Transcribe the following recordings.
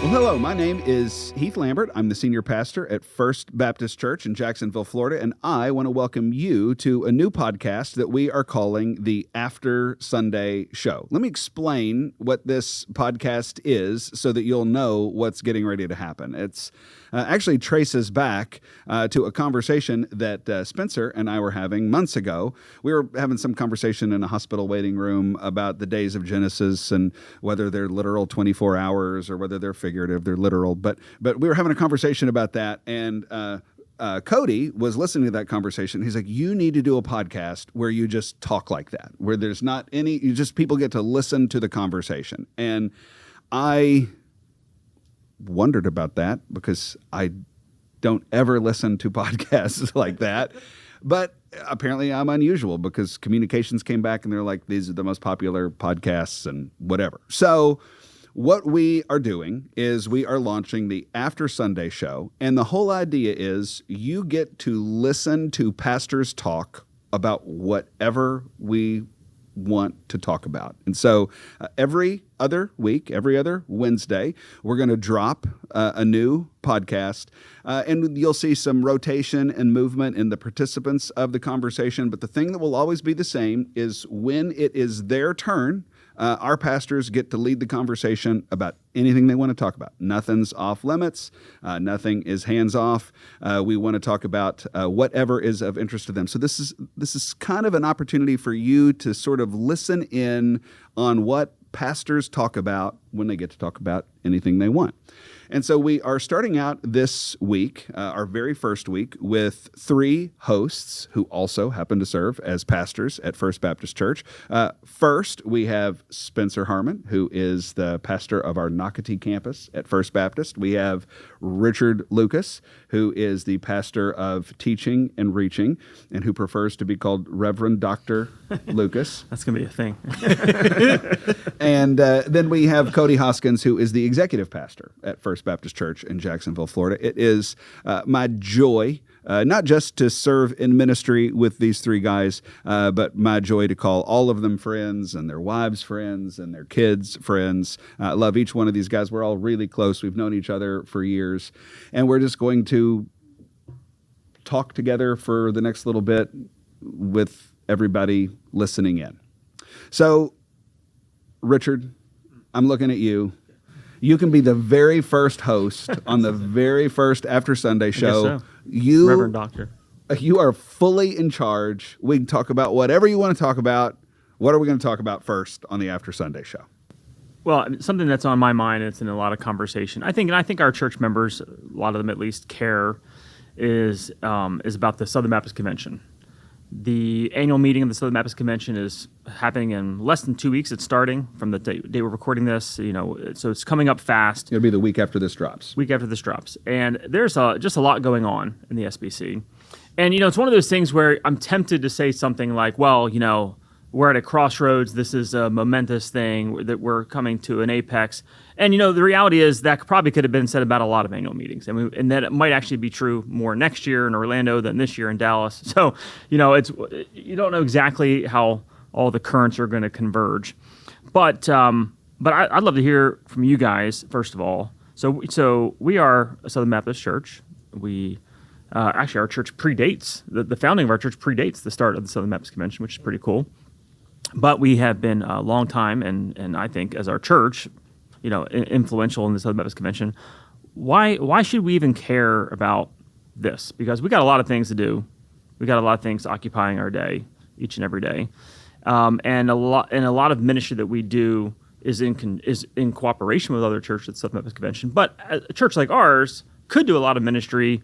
Well, hello, my name is Heath Lambert. I'm the senior pastor at First Baptist Church in Jacksonville, Florida, and I want to welcome you to a new podcast that we are calling the After Sunday Show. Let me explain what this podcast is so that you'll know what's getting ready to happen. It's actually traces back to a conversation that Spencer and I were having months ago. We were having some conversation in a hospital waiting room about the days of Genesis and whether they're literal 24 hours or whether they're figurative, they're literal. But we were having a conversation about that, and Cody was listening to that conversation. He's like, you need to do a podcast where you just talk like that, where there's not any, people get to listen to the conversation. And I wondered about that because I don't ever listen to podcasts like that. But apparently I'm unusual because communications came back and they're like, these are the most popular podcasts and whatever. So what we are doing is we are launching the After Sunday Show. And the whole idea is you get to listen to pastors talk about whatever we want to talk about. And so every other week, every other Wednesday, we're going to drop a new podcast, and you'll see some rotation and movement in the participants of the conversation. But the thing that will always be the same is when it is their turn, our pastors get to lead the conversation about anything they want to talk about. Nothing's off limits. Nothing is hands off. We want to talk about whatever is of interest to them. So this is kind of an opportunity for you to sort of listen in on what pastors talk about when they get to talk about anything they want. And so we are starting out this week, our very first week, with three hosts who also happen to serve as pastors at First Baptist Church. First, we have Spencer Harmon, who is the pastor of our Nocatee campus at First Baptist. We have Richard Lucas, who is the pastor of teaching and reaching, and who prefers to be called Reverend Dr. Lucas. That's going to be a thing. And then we have Cody Hoskins, who is the executive pastor at First Baptist Church in Jacksonville, Florida. It is my joy, not just to serve in ministry with these three guys, but my joy to call all of them friends and their wives friends and their kids friends. I love each one of these guys. We're all really close. We've known each other for years, and we're just going to talk together for the next little bit with everybody listening in. So, Richard, I'm looking at you. You can be the very first host on the very first After Sunday Show. I guess so. Reverend Doctor. You are fully in charge. We can talk about whatever you want to talk about. What are we going to talk about first on the After Sunday Show? Well, something that's on my mind, it's in a lot of conversation. I think our church members, a lot of them at least, care is about the Southern Baptist Convention. The annual meeting of the Southern Baptist Convention is happening in less than 2 weeks. It's starting from the day we're recording this, so it's coming up fast. It'll be the week after this drops. And there's just a lot going on in the SBC. And, it's one of those things where I'm tempted to say something like, well, we're at a crossroads. This is a momentous thing that we're coming to an apex. And, the reality is that probably could have been said about a lot of annual meetings. And that it might actually be true more next year in Orlando than this year in Dallas. So, it's you don't know exactly how all the currents are going to converge. But I'd love to hear from you guys, first of all. So we are a Southern Baptist church. We actually, our church predates, the founding of our church predates the start of the Southern Baptist Convention, which is pretty cool. But we have been a long time, and I think as our church, influential in the Southern Baptist Convention. Why should we even care about this? Because we got a lot of things to do. We got a lot of things occupying our day, each and every day, and a lot of ministry that we do is in cooperation with other churches at the Southern Baptist Convention. But a church like ours could do a lot of ministry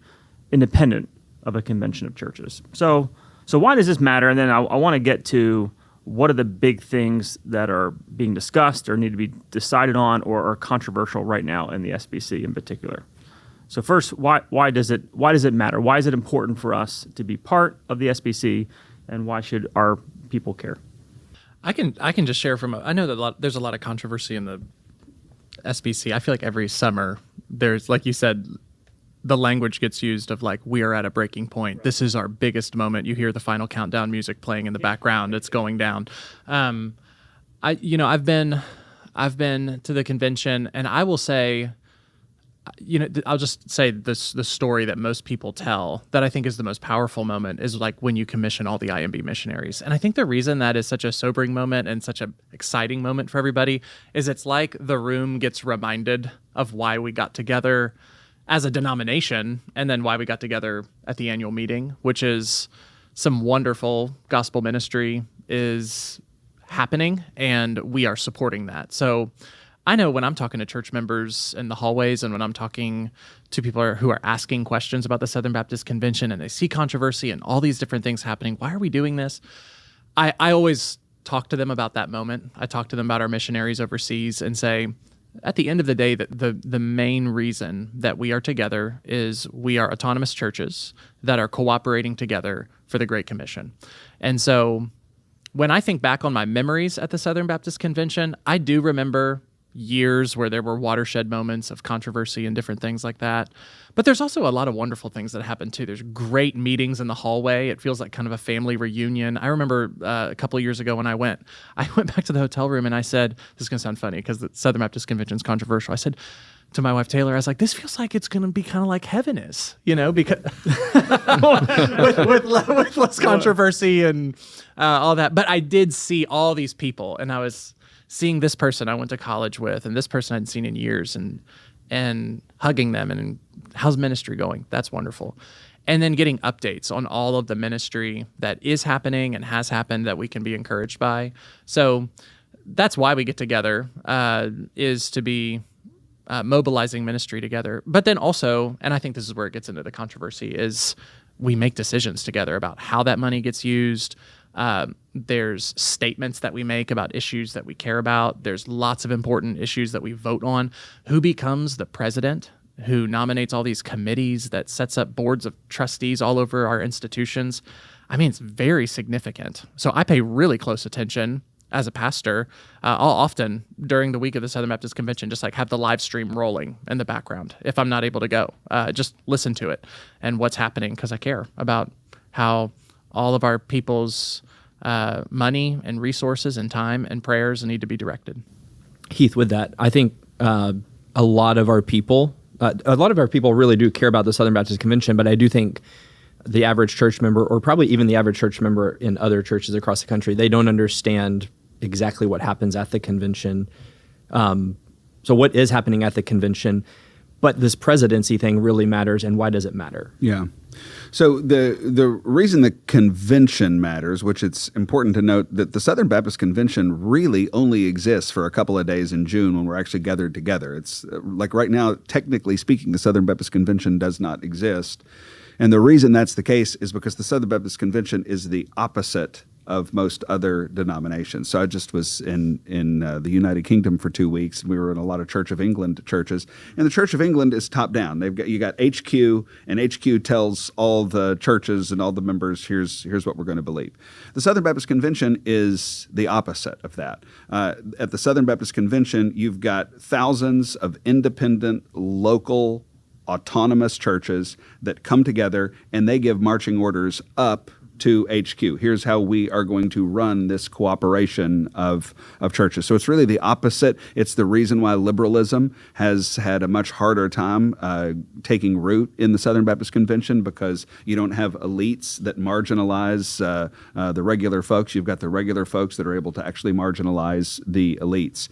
independent of a convention of churches. So why does this matter? And then I want to get to what are the big things that are being discussed or need to be decided on or are controversial right now in the SBC in particular. So first, why does it matter? Why is it important for us to be part of the SBC, and why should our people care? I can just share I know that there's a lot of controversy in the SBC. I feel like every summer there's, like you said, the language gets used of like, we are at a breaking point. This is our biggest moment. You hear the final countdown music playing in the background. It's going down. I've been to the convention, and I will say I'll just say the story that most people tell that I think is the most powerful moment is like when you commission all the IMB missionaries. And I think the reason that is such a sobering moment and such an exciting moment for everybody is it's like the room gets reminded of why we got together as a denomination and then why we got together at the annual meeting, which is some wonderful gospel ministry is happening and we are supporting that. So I know when I'm talking to church members in the hallways and when I'm talking to people who are asking questions about the Southern Baptist Convention and they see controversy and all these different things happening, why are we doing this? I always talk to them about that moment. I talk to them about our missionaries overseas and say, at the end of the day, that the main reason that we are together is we are autonomous churches that are cooperating together for the Great Commission. And so when I think back on my memories at the Southern Baptist Convention, I do remember years where there were watershed moments of controversy and different things like that. But there's also a lot of wonderful things that happen too. There's great meetings in the hallway. It feels like kind of a family reunion. I remember a couple of years ago when I went back to the hotel room and I said, this is going to sound funny because the Southern Baptist Convention is controversial. I said to my wife, Taylor, I was like, this feels like it's going to be kind of like heaven is, because with less controversy and all that. But I did see all these people and I was seeing this person I went to college with and this person I hadn't seen in years and hugging them and how's ministry going? That's wonderful. And then getting updates on all of the ministry that is happening and has happened that we can be encouraged by. So that's why we get together, is to be mobilizing ministry together. But then also, and I think this is where it gets into the controversy, is we make decisions together about how that money gets used. There's statements that we make about issues that we care about. There's lots of important issues that we vote on. Who becomes the president? Who nominates all these committees that sets up boards of trustees all over our institutions? I mean, it's very significant. So I pay really close attention as a pastor. I'll often, during the week of the Southern Baptist Convention, just like have the live stream rolling in the background if I'm not able to go. Just listen to it and what's happening because I care about how all of our people's money and resources and time and prayers need to be directed. Heath, with that, I think a lot of our people really do care about the Southern Baptist Convention, but I do think the average church member, or probably even the average church member in other churches across the country, they don't understand exactly what happens at the convention. So what is happening at the convention? But this presidency thing really matters, and why does it matter? Yeah. So the reason the convention matters, which it's important to note that the Southern Baptist Convention really only exists for a couple of days in June when we're actually gathered together. It's like right now, technically speaking, the Southern Baptist Convention does not exist. And the reason that's the case is because the Southern Baptist Convention is the opposite of most other denominations. So I just was in the United Kingdom for 2 weeks. We were in a lot of Church of England churches, and the Church of England is top down. You got HQ, and HQ tells all the churches and all the members, here's what we're going to believe. The Southern Baptist Convention is the opposite of that. At the Southern Baptist Convention, you've got thousands of independent, local, autonomous churches that come together and they give marching orders up to HQ. Here's how we are going to run this cooperation of churches. So it's really the opposite. It's the reason why liberalism has had a much harder time taking root in the Southern Baptist Convention, because you don't have elites that marginalize the regular folks. You've got the regular folks that are able to actually marginalize the elites.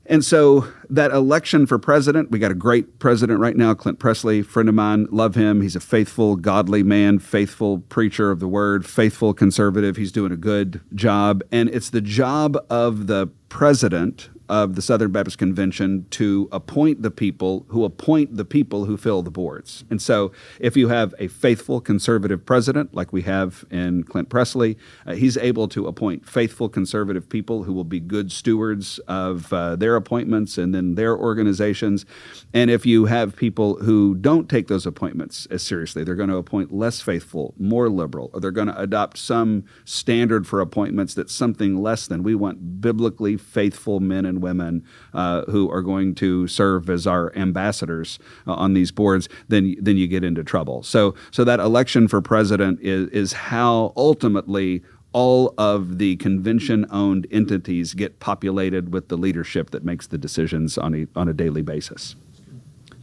And so that election for president, we got a great president right now, Clint Presley, friend of mine, love him. He's a faithful, godly man, faithful preacher of the word, faithful conservative. He's doing a good job. And it's the job of the president of the Southern Baptist Convention to appoint the people who fill the boards. And so if you have a faithful conservative president like we have in Clint Presley, he's able to appoint faithful conservative people who will be good stewards of their appointments and then their organizations. And if you have people who don't take those appointments as seriously, they're going to appoint less faithful, more liberal, or they're going to adopt some standard for appointments that's something less than. We want biblically faithful men and women who are going to serve as our ambassadors on these boards, then you get into trouble. So that election for president is how ultimately all of the convention-owned entities get populated with the leadership that makes the decisions on a daily basis.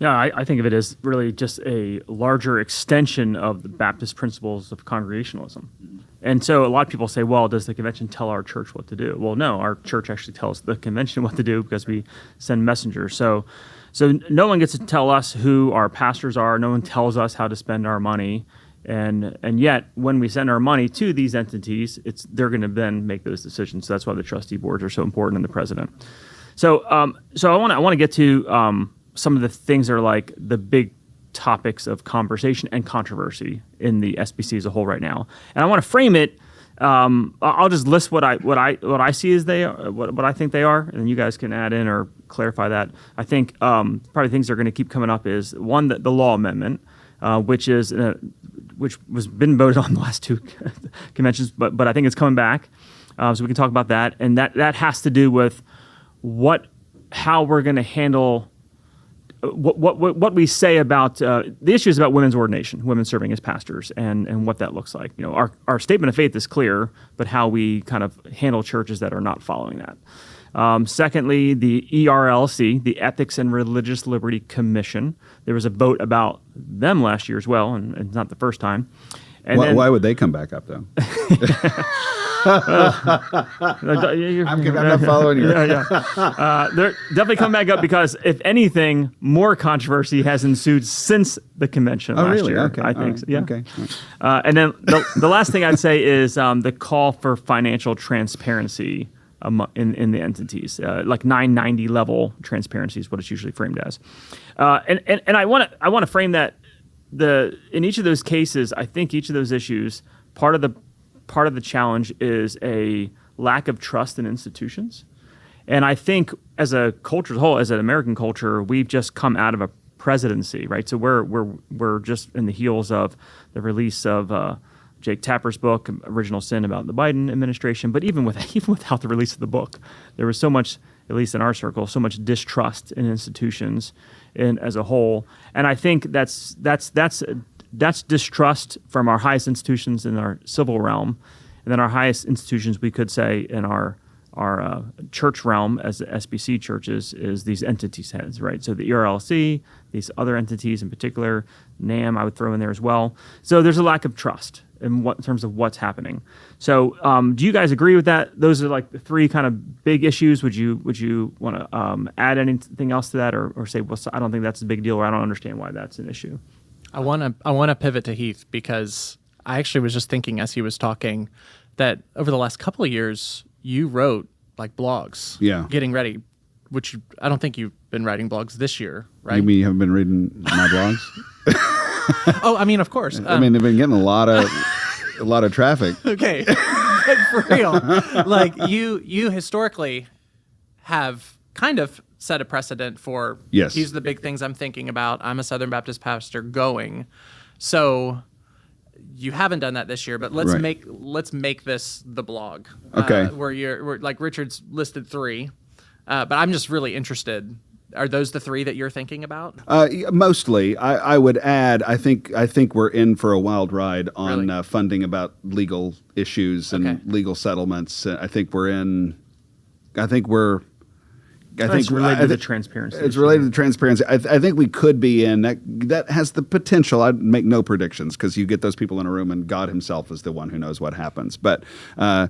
Yeah, I think of it as really just a larger extension of the Baptist principles of congregationalism. And so a lot of people say, well, does the convention tell our church what to do? Well, no, our church actually tells the convention what to do because we send messengers. So no one gets to tell us who our pastors are. No one tells us how to spend our money. And yet, when we send our money to these entities, they're going to then make those decisions. So that's why the trustee boards are so important and the president. So I want to get to some of the things that are like the big topics of conversation and controversy in the SBC as a whole right now, and I want to frame it. I'll just list what I see as they are, what I think they are, and then you guys can add in or clarify that. I think probably things that are going to keep coming up is one, the law amendment, which was been voted on the last two conventions, but I think it's coming back, so we can talk about that, and that has to do with how we're going to handle. What we say about the issues about women's ordination, women serving as pastors, and what that looks like. Our statement of faith is clear, but how we kind of handle churches that are not following that. Secondly, the ERLC, the Ethics and Religious Liberty Commission. There was a vote about them last year as well, and it's not the first time. And why would they come back up, though? I'm not following you. They're definitely come back up because, if anything, more controversy has ensued since the convention last year. Okay. I think. Right. Yeah. Okay. And then the last thing I'd say is the call for financial transparency in the entities, like 990 level transparency is what it's usually framed as. And I want to frame that in each of those cases, I think each of those issues, part of the challenge is a lack of trust in institutions. And I think as a culture as a whole, as an American culture, we've just come out of a presidency, right? So we're just in the heels of the release of Jake Tapper's book, Original Sin, about the Biden administration. But even without the release of the book, there was so much, at least in our circle, so much distrust in institutions as a whole. And I think that's distrust from our highest institutions in our civil realm, and then our highest institutions, we could say, in our church realm as the SBC churches, is these entities heads, right? So the ERLC, these other entities in particular, NAM I would throw in there as well. So there's a lack of trust in terms of what's happening. So do you guys agree with that? Those are like the three kind of big issues. Would you want to add anything else to that, or say, well, I don't think that's a big deal, or I don't understand why that's an issue? I want to pivot to Heath, because I actually was just thinking as he was talking that over the last couple of years, you wrote like blogs, getting ready, which I don't think you've been writing blogs this year, right? You mean you haven't been reading my blogs? Oh, I mean, of course. I mean, they've been getting a lot of traffic. Okay, but for real, like you historically have kind of set a precedent for, yes, these are the big things I'm thinking about. I'm a Southern Baptist pastor going. So you haven't done that this year, but let's make this the blog. Okay. Where like Richard's listed 3, but I'm just really interested. Are those the 3 that you're thinking about? Mostly. I would add, I think we're in for a wild ride on Really? Funding about legal issues and legal settlements. I think It's related to the transparency. It's related to transparency. I think we could be in that has the potential. I'd make no predictions, because you get those people in a room and God Himself is the one who knows what happens. But I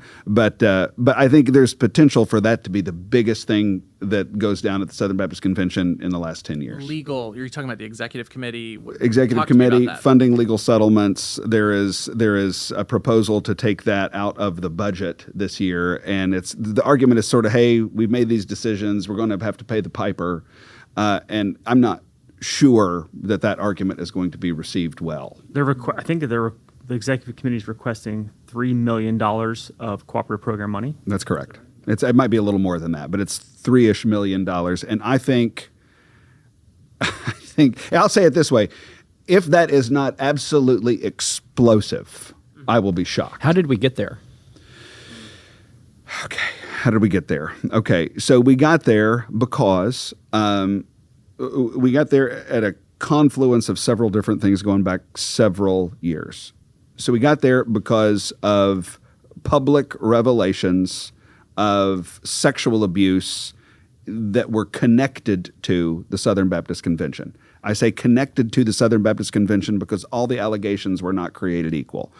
think there's potential for that to be the biggest thing that goes down at the Southern Baptist Convention in the last 10 years. Legal. You're talking about the executive committee. Executive committee funding legal settlements. There is a proposal to take that out of the budget this year, and the argument is sort of, hey, we've made these decisions. We're going to have to pay the piper, and I'm not sure that argument is going to be received well. I think that the executive committee is requesting $3 million of cooperative program money. That's correct. It might be a little more than that, but it's $3-ish million. And I think I'll say it this way: if that is not absolutely explosive, I will be shocked. How did we get there? Okay. How did we get there? Okay. So we got there because we got there at a confluence of several different things going back several years. So we got there because of public revelations of sexual abuse that were connected to the Southern Baptist Convention. I say connected to the Southern Baptist Convention because all the allegations were not created equal.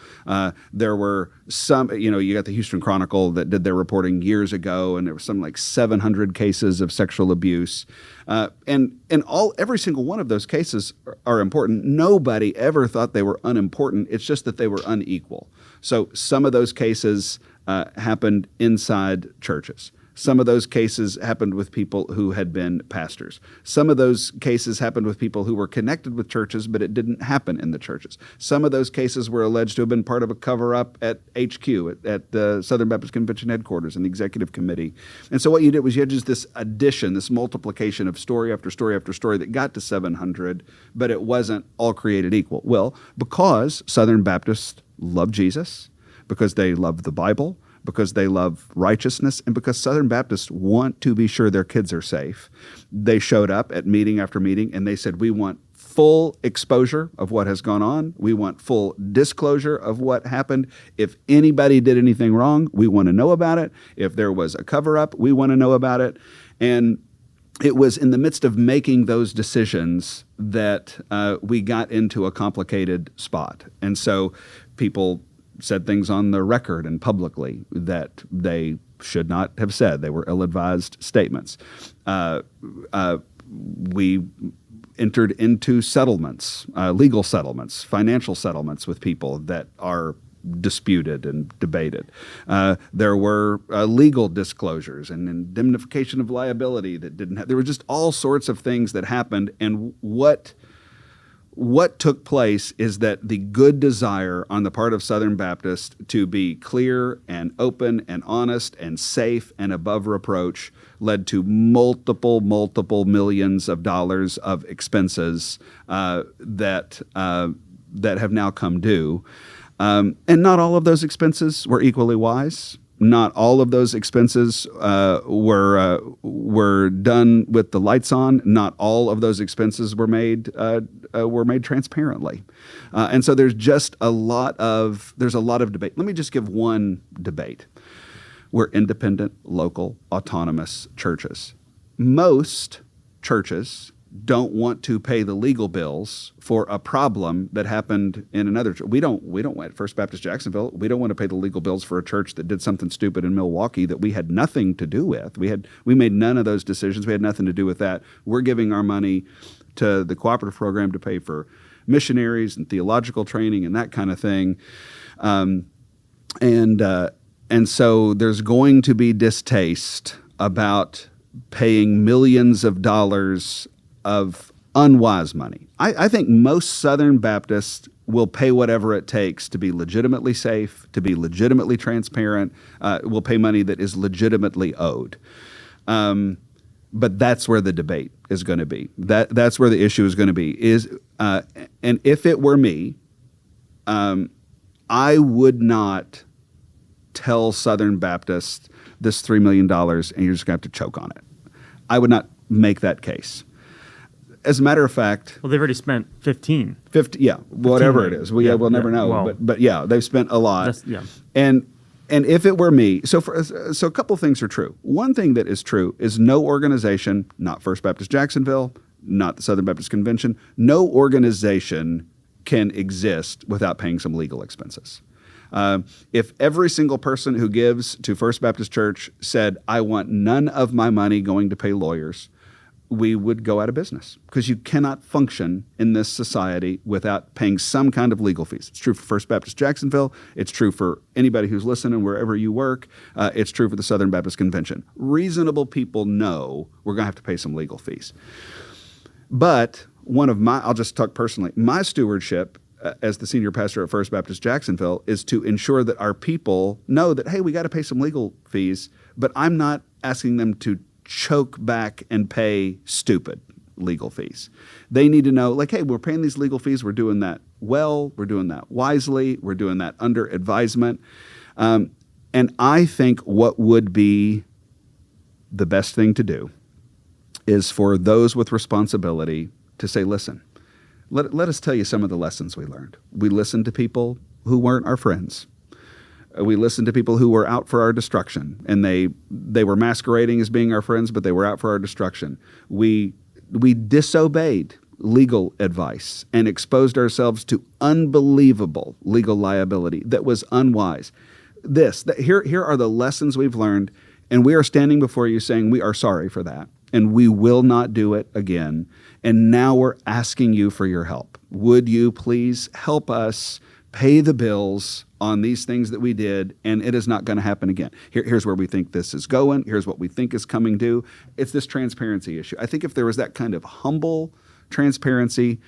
There were some, you got the Houston Chronicle that did their reporting years ago, and there was something like 700 cases of sexual abuse. And every single one of those cases are important. Nobody ever thought they were unimportant. It's just that they were unequal. So some of those cases happened inside churches. Some of those cases happened with people who had been pastors. Some of those cases happened with people who were connected with churches, but it didn't happen in the churches. Some of those cases were alleged to have been part of a cover-up at HQ, at the Southern Baptist Convention headquarters and the executive committee. And so what you did was you had just this addition, this multiplication of story after story after story that got to 700, but it wasn't all created equal. Well, because Southern Baptists love Jesus, because they love the Bible, because they love righteousness, and because Southern Baptists want to be sure their kids are safe. They showed up at meeting after meeting and they said, we want full exposure of what has gone on. We want full disclosure of what happened. If anybody did anything wrong, we want to know about it. If there was a cover-up, we want to know about it. And it was in the midst of making those decisions that we got into a complicated spot. And so people said things on the record and publicly that they should not have said. They were ill-advised statements. We entered into settlements, legal settlements, financial settlements with people that are disputed and debated. There were legal disclosures and indemnification of liability that didn't have. There were just all sorts of things that happened, and what took place is that the good desire on the part of Southern Baptist to be clear and open and honest and safe and above reproach led to multiple millions of dollars of expenses that have now come due. And not all of those expenses were equally wise. Not all of those expenses were done with the lights on. Not all of those expenses were made transparently, and so there's just a lot of debate. Let me just give one debate. We're independent, local, autonomous churches. Most churches don't want to pay the legal bills for a problem that happened in another church. We don't at First Baptist Jacksonville, we don't want to pay the legal bills for a church that did something stupid in Milwaukee that we had nothing to do with. We made none of those decisions. We had nothing to do with that. We're giving our money to the cooperative program to pay for missionaries and theological training and that kind of thing. And so there's going to be distaste about paying millions of dollars of unwise money. I think most Southern Baptists will pay whatever it takes to be legitimately safe, to be legitimately transparent, will pay money that is legitimately owed. But that's where the debate is going to be. That's where the issue is going to be. And if it were me, I would not tell Southern Baptists this $3 million and you're just going to have to choke on it. I would not make that case. As a matter of fact, well, they've already spent 50, yeah, whatever it is. We'll never know. Well, but yeah, they've spent a lot. Yeah. And if it were me, so a couple things are true. One thing that is true is no organization, not First Baptist Jacksonville, not the Southern Baptist Convention, no organization can exist without paying some legal expenses. If every single person who gives to First Baptist Church said, I want none of my money going to pay lawyers, we would go out of business because you cannot function in this society without paying some kind of legal fees. It's true for First Baptist Jacksonville. It's true for anybody who's listening wherever you work. It's true for the Southern Baptist Convention. Reasonable people know we're going to have to pay some legal fees. But I'll just talk personally, my stewardship as the senior pastor at First Baptist Jacksonville is to ensure that our people know that, hey, we got to pay some legal fees, but I'm not asking them to choke back and pay stupid legal fees. They need to know, like, hey, we're paying these legal fees. We're doing that well. We're doing that wisely. We're doing that under advisement. And I think what would be the best thing to do is for those with responsibility to say, listen, let us tell you some of the lessons we learned. We listened to people who weren't our friends. We listened to people who were out for our destruction, and they were masquerading as being our friends, but they were out for our destruction. We disobeyed. legal advice and exposed ourselves to unbelievable legal liability that was unwise. Here are the lessons we've learned, and we are standing before you saying we are sorry for that, and we will not do it again. And now we're asking you for your help. Would you please help us pay the bills on these things that we did, and it is not going to happen again. Here's where we think this is going. Here's what we think is coming due. It's this transparency issue. I think if there was that kind of humble transparency,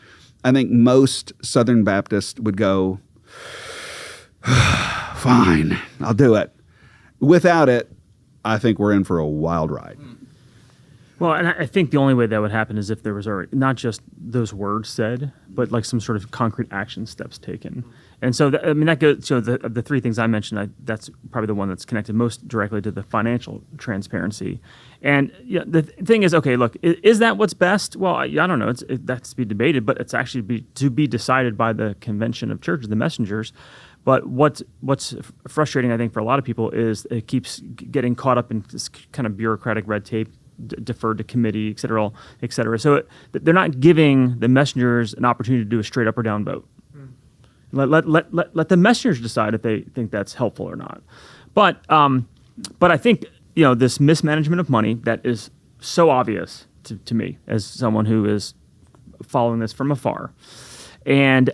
I think most Southern Baptists would go, fine, I'll do it. Without it, I think we're in for a wild ride. Well, and I think the only way that would happen is if there was already not just those words said, but like some sort of concrete action steps taken. And so, that goes. So the three things I mentioned, that's probably the one that's connected most directly to the financial transparency. And the thing is, okay, look, is that what's best? Well, I don't know. That's to be debated, but it's actually to be decided by the convention of churches, the messengers. But what's frustrating, I think, for a lot of people is it keeps getting caught up in this kind of bureaucratic red tape, deferred to committee, et cetera, et cetera. So they're not giving the messengers an opportunity to do a straight up or down vote. Let the messengers decide if they think that's helpful or not. But I think this mismanagement of money that is so obvious to me as someone who is following this from afar. And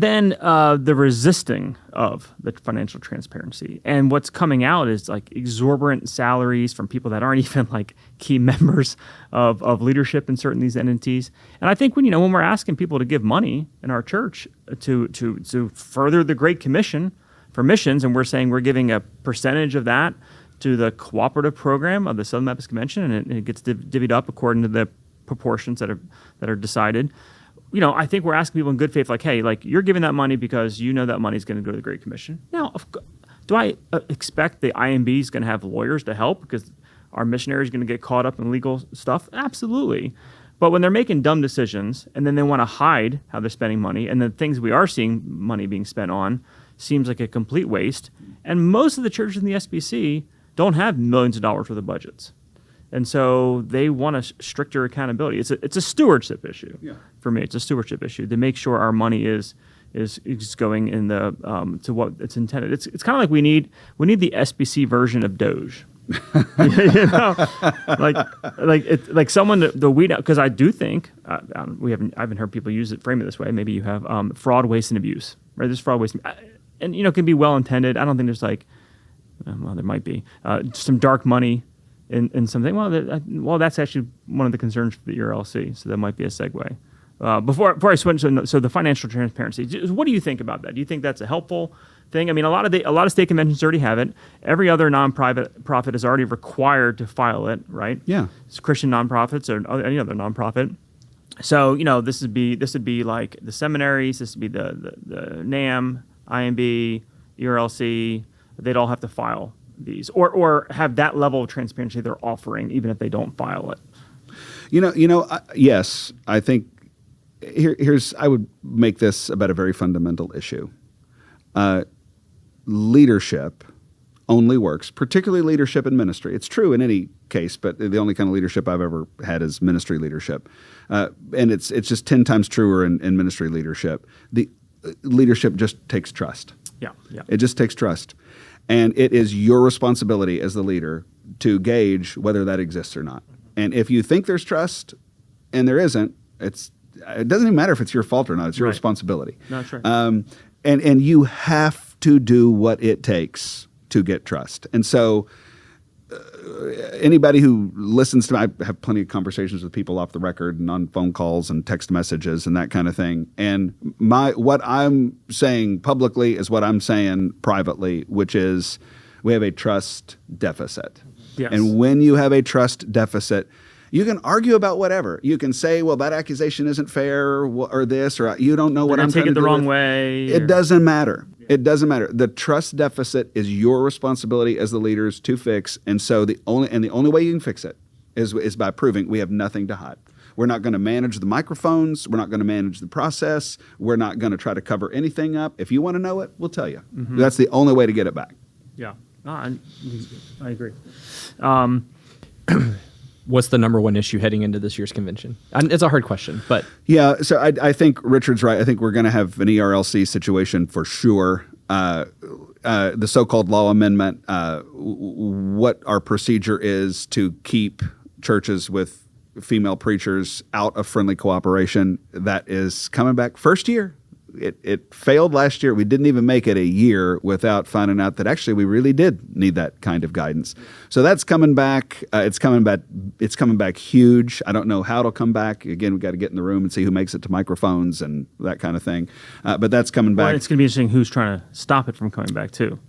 then the resisting of the financial transparency. And what's coming out is like exorbitant salaries from people that aren't even like key members of leadership in certain these entities. And I think when we're asking people to give money in our church to further the Great Commission for missions, and we're saying we're giving a percentage of that to the cooperative program of the Southern Baptist Convention, and it gets divvied up according to the proportions that are decided. I think we're asking people in good faith, like, hey, like you're giving that money because that money is going to go to the Great Commission. Now, do I expect the IMB is going to have lawyers to help because our missionary is going to get caught up in legal stuff? Absolutely. But when they're making dumb decisions and then they want to hide how they're spending money, and the things we are seeing money being spent on seems like a complete waste. And most of the churches in the SBC don't have millions of dollars worth of budgets. And so they want a stricter accountability. It's a stewardship issue. Yeah. For me. It's a stewardship issue to make sure our money is going in the to what it's intended. It's kind of like we need the SBC version of Doge. like someone to weed out, because I do think I haven't heard people frame it this way. Maybe you have fraud, waste, and abuse. Right? There's fraud, waste, and it can be well intended. I don't think there's there might be some dark money. In something, well, that's actually one of the concerns for the ERLC, so that might be a segue. Before I switch, so the financial transparency. What do you think about that? Do you think that's a helpful thing? I mean, a lot of state conventions already have it. Every other nonprofit is already required to file it, right? Yeah, it's Christian nonprofits or any other nonprofit. So this would be like the seminaries. This would be the NAM, IMB, ERLC. They'd all have to file these or have that level of transparency they're offering, even if they don't file it. Yes, I think here's I would make this about a very fundamental issue. Leadership only works, particularly leadership in ministry. It's true in any case, but the only kind of leadership I've ever had is ministry leadership, and it's just 10 times truer in ministry leadership. The leadership just takes trust. Yeah, it just takes trust. And it is your responsibility as the leader to gauge whether that exists or not. And if you think there's trust and there isn't, it doesn't even matter if it's your fault or not. It's your responsibility. No, that's right. And you have to do what it takes to get trust. And so anybody who listens to me, I have plenty of conversations with people off the record and on phone calls and text messages and that kind of thing. And what I'm saying publicly is what I'm saying privately, which is we have a trust deficit. Yes. And when you have a trust deficit, you can argue about whatever. You can say, well, that accusation isn't fair or this, or you don't know what I'm trying to do. Take it the wrong way. It doesn't matter. It doesn't matter. The trust deficit is your responsibility as the leaders to fix. And so the only way you can fix it is by proving we have nothing to hide. We're not going to manage the microphones. We're not going to manage the process. We're not going to try to cover anything up. If you want to know it, we'll tell you. Mm-hmm. That's the only way to get it back. Yeah, I agree. what's the number one issue heading into this year's convention? And it's a hard question, but Yeah, so I think Richard's right. I think we're going to have an ERLC situation for sure. The so-called law amendment, what our procedure is to keep churches with female preachers out of friendly cooperation, that is coming back first year. It failed last year. We didn't even make it a year without finding out that actually we really did need that kind of guidance. So that's coming back. It's coming back. It's coming back huge. I don't know how it'll come back. Again, we've got to get in the room and see who makes it to microphones and that kind of thing. But that's coming back. Well, it's going to be interesting who's trying to stop it from coming back too.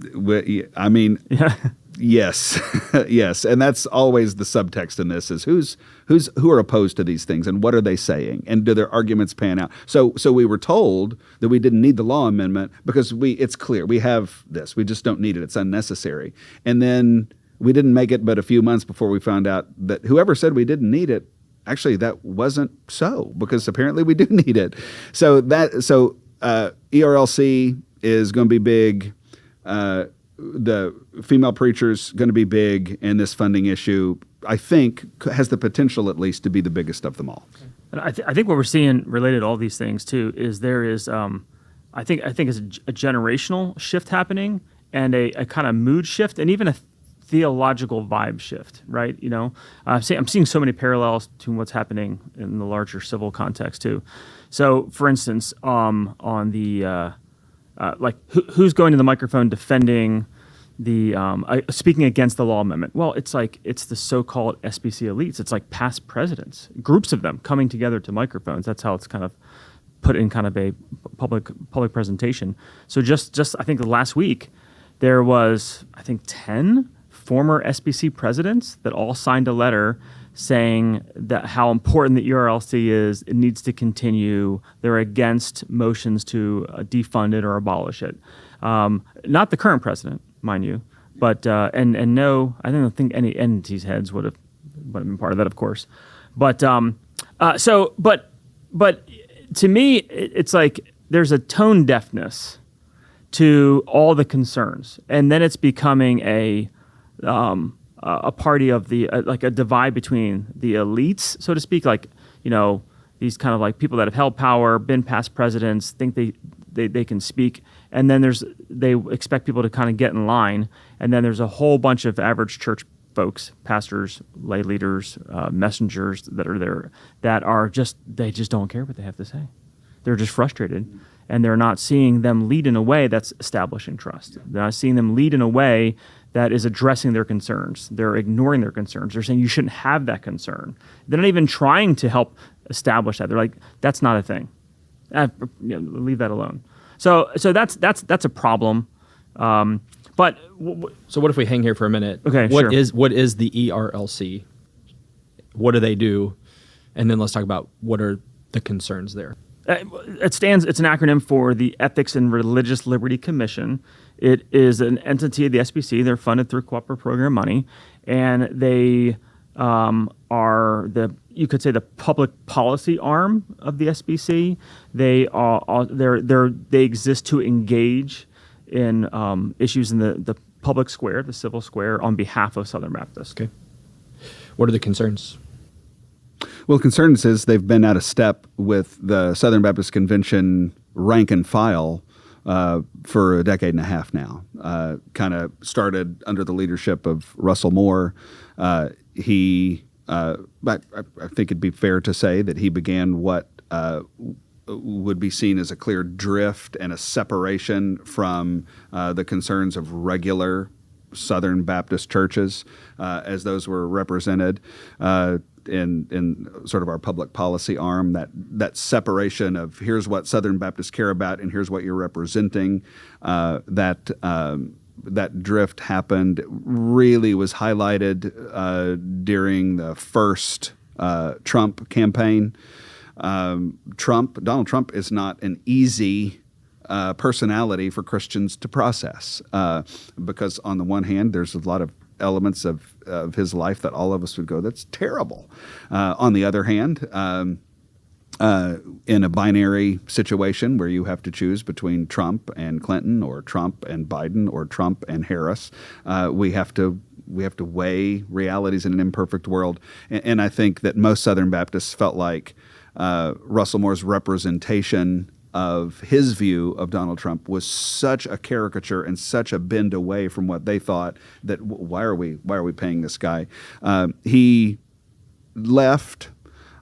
I mean, Yeah. yes, yes, and that's always the subtext in this: is who are opposed to these things, and what are they saying, and do their arguments pan out? So we were told that we didn't need the law amendment because it's clear we have this, we just don't need it; it's unnecessary. And then we didn't make it, but a few months before we found out that whoever said we didn't need it, actually that wasn't so, because apparently we do need it. So ERLC is going to be big. The female preachers going to be big, and this funding issue, I think, has the potential at least to be the biggest of them all. And I think what we're seeing related to all these things too is there is, I think is a generational shift happening, and a kind of mood shift, and even a theological vibe shift. Right? You know, I'm seeing so many parallels to what's happening in the larger civil context too. So, for instance, on the who's going to the microphone defending the speaking against the law amendment? Well, it's the so-called SBC elites. It's like past presidents, groups of them coming together to microphones. That's how it's kind of put in kind of a public presentation. So just I think last week there was 10 former SBC presidents that all signed a letter saying that how important the ERLC is. It needs to continue. They're against motions to defund it or abolish it. Not the current president, mind you, but and no, I don't think any entity's heads would have been part of that, of course. But but to me, it's like there's a tone deafness to all the concerns, and then it's becoming a party of the like a divide between the elites, so to speak, like, you know, these kind of like people that have held power, been past presidents, think they can speak, and then they expect people to kind of get in line, and then there's a whole bunch of average church folks, pastors, lay leaders, messengers that are there that are they just don't care what they have to say. They're just frustrated, and they're not seeing them lead in a way that's establishing trust. They're not seeing them lead in a way that is addressing their concerns. They're ignoring their concerns. They're saying you shouldn't have that concern. They're not even trying to help establish that. They're like, that's not a thing. Leave that alone. So that's a problem. But so what if we hang here for a minute? Okay, what sure. What is the ERLC? What do they do? And then let's talk about what are the concerns there. It's an acronym for the Ethics and Religious Liberty Commission. It is an entity of the SBC. They're funded through cooperative program money, and they are you could say the public policy arm of the SBC. They exist to engage in issues in the public square, the civil square, on behalf of Southern Baptists. Okay. What are the concerns? Well, concerns is they've been out of step with the Southern Baptist Convention rank and file for a decade and a half now. Kind of started under the leadership of Russell Moore. But I think it'd be fair to say that he began what would be seen as a clear drift and a separation from the concerns of regular Southern Baptist churches as those were represented in sort of our public policy arm, that separation of here's what Southern Baptists care about and here's what you're representing, that drift happened, really was highlighted during the first Trump campaign. Donald Trump is not an easy personality for Christians to process because on the one hand, there's a lot of elements of his life that all of us would go, that's terrible. On the other hand, in a binary situation where you have to choose between Trump and Clinton or Trump and Biden or Trump and Harris, we have to weigh realities in an imperfect world. And I think that most Southern Baptists felt like Russell Moore's representation of his view of Donald Trump was such a caricature and such a bend away from what they thought that why are we paying this guy? He left,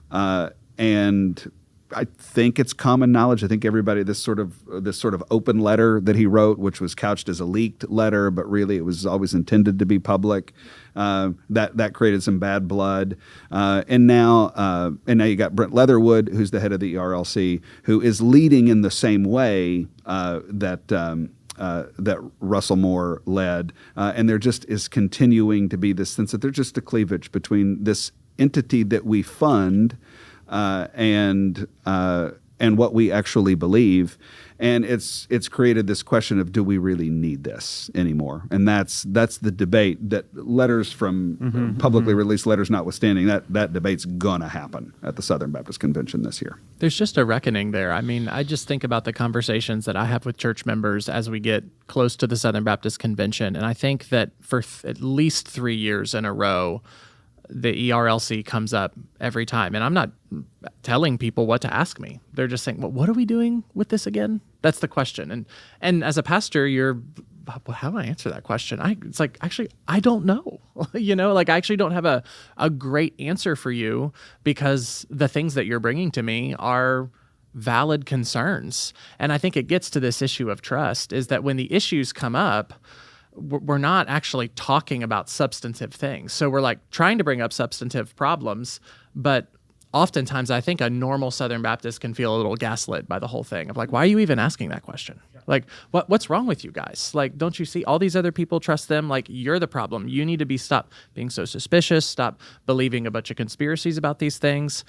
and I think it's common knowledge. I think everybody this sort of open letter that he wrote, which was couched as a leaked letter, but really it was always intended to be public. That created some bad blood, and now you got Brent Leatherwood, who's the head of the ERLC, who is leading in the same way that Russell Moore led, and there just is continuing to be this sense that there's just a cleavage between this entity that we fund and what we actually believe, and it's created this question of, do we really need this anymore? And that's the debate that letters from publicly released letters notwithstanding, that debate's gonna happen at the Southern Baptist Convention this year. There's just a reckoning there. I mean, I just think about the conversations that I have with church members as we get close to the Southern Baptist Convention, and I think that for at least 3 years in a row, the ERLC comes up every time. And I'm not telling people what to ask me. They're just saying, well, what are we doing with this again? That's the question. And as a pastor, how do I answer that question? It's like, actually, I don't know. I actually don't have a great answer for you, because the things that you're bringing to me are valid concerns. And I think it gets to this issue of trust, is that when the issues come up, we're not actually talking about substantive things. So we're like trying to bring up substantive problems, but oftentimes I think a normal Southern Baptist can feel a little gaslit by the whole thing of like, why are you even asking that question? Like, what's wrong with you guys? Like, don't you see all these other people trust them? Like, you're the problem. You need to stop being so suspicious, stop believing a bunch of conspiracies about these things.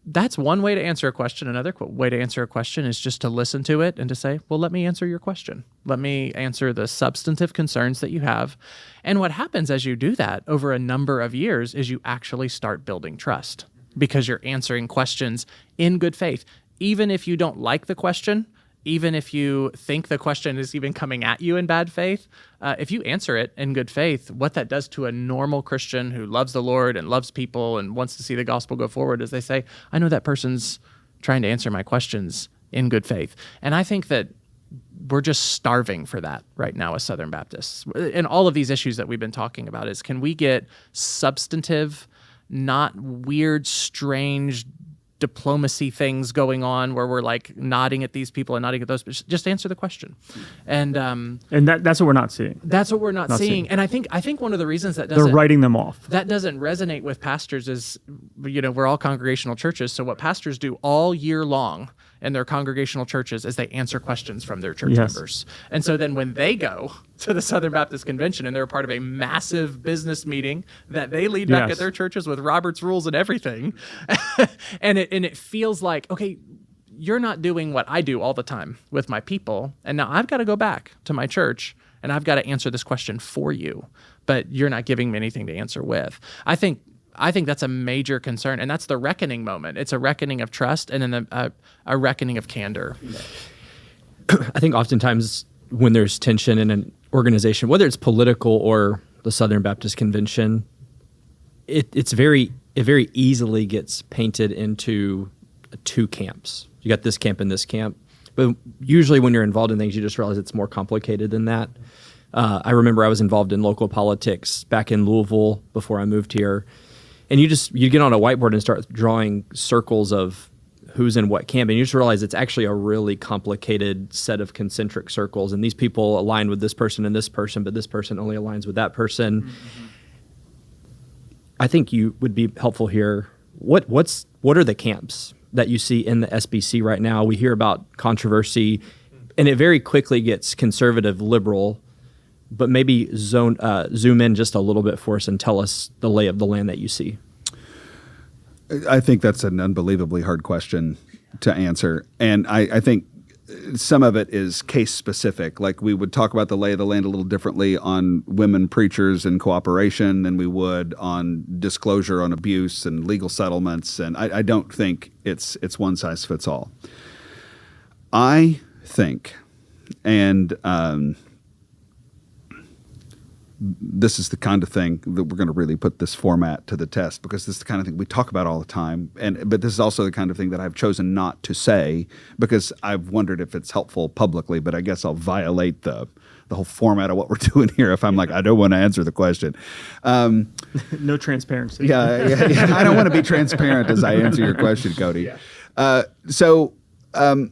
That's one way to answer a question. Another way to answer a question is just to listen to it and to say, well, let me answer your question. Let me answer the substantive concerns that you have. And what happens as you do that over a number of years is you actually start building trust, because you're answering questions in good faith. Even if you don't like the question, even if you think the question is even coming at you in bad faith, if you answer it in good faith, what that does to a normal Christian who loves the Lord and loves people and wants to see the gospel go forward is they say, I know that person's trying to answer my questions in good faith. And I think that we're just starving for that right now as Southern Baptists. And all of these issues that we've been talking about is, can we get substantive, not weird, strange, diplomacy things going on where we're like nodding at these people and nodding at those, but just answer the question. And that's what we're not seeing. That's what we're not seeing. And I think one of the reasons that doesn't, they're writing them off. That doesn't resonate with pastors is, we're all congregational churches. So what pastors do all year long in their congregational churches is they answer questions from their church members. And so then when they go to the Southern Baptist Convention and they're a part of a massive business meeting that they lead back at their churches with Robert's rules and everything, and it feels like, okay, you're not doing what I do all the time with my people, and now I've got to go back to my church and I've got to answer this question for you, but you're not giving me anything to answer with. I think that's a major concern, and that's the reckoning moment. It's a reckoning of trust, and then a reckoning of candor. I think oftentimes when there's tension in an organization, whether it's political or the Southern Baptist Convention, it very easily gets painted into two camps. You got this camp and this camp, but usually when you're involved in things, you just realize it's more complicated than that. I remember I was involved in local politics back in Louisville before I moved here. And you get on a whiteboard and start drawing circles of who's in what camp, and you just realize it's actually a really complicated set of concentric circles, and these people align with this person and this person, but this person only aligns with that person. Mm-hmm. I think you would be helpful here. What are the camps that you see in the SBC right now? We hear about controversy, and it very quickly gets conservative, liberal, but maybe zoom in just a little bit for us and tell us the lay of the land that you see. I think that's an unbelievably hard question to answer. And I think some of it is case specific. Like, we would talk about the lay of the land a little differently on women preachers and cooperation than we would on disclosure on abuse and legal settlements. And I don't think it's one size fits all. I think, and this is the kind of thing that we're going to really put this format to the test, because this is the kind of thing we talk about all the time. But this is also the kind of thing that I've chosen not to say because I've wondered if it's helpful publicly, but I guess I'll violate the whole format of what we're doing here if I'm like, I don't want to answer the question. No transparency. Yeah. I don't want to be transparent as I answer your question, Cody. Yeah. So I'll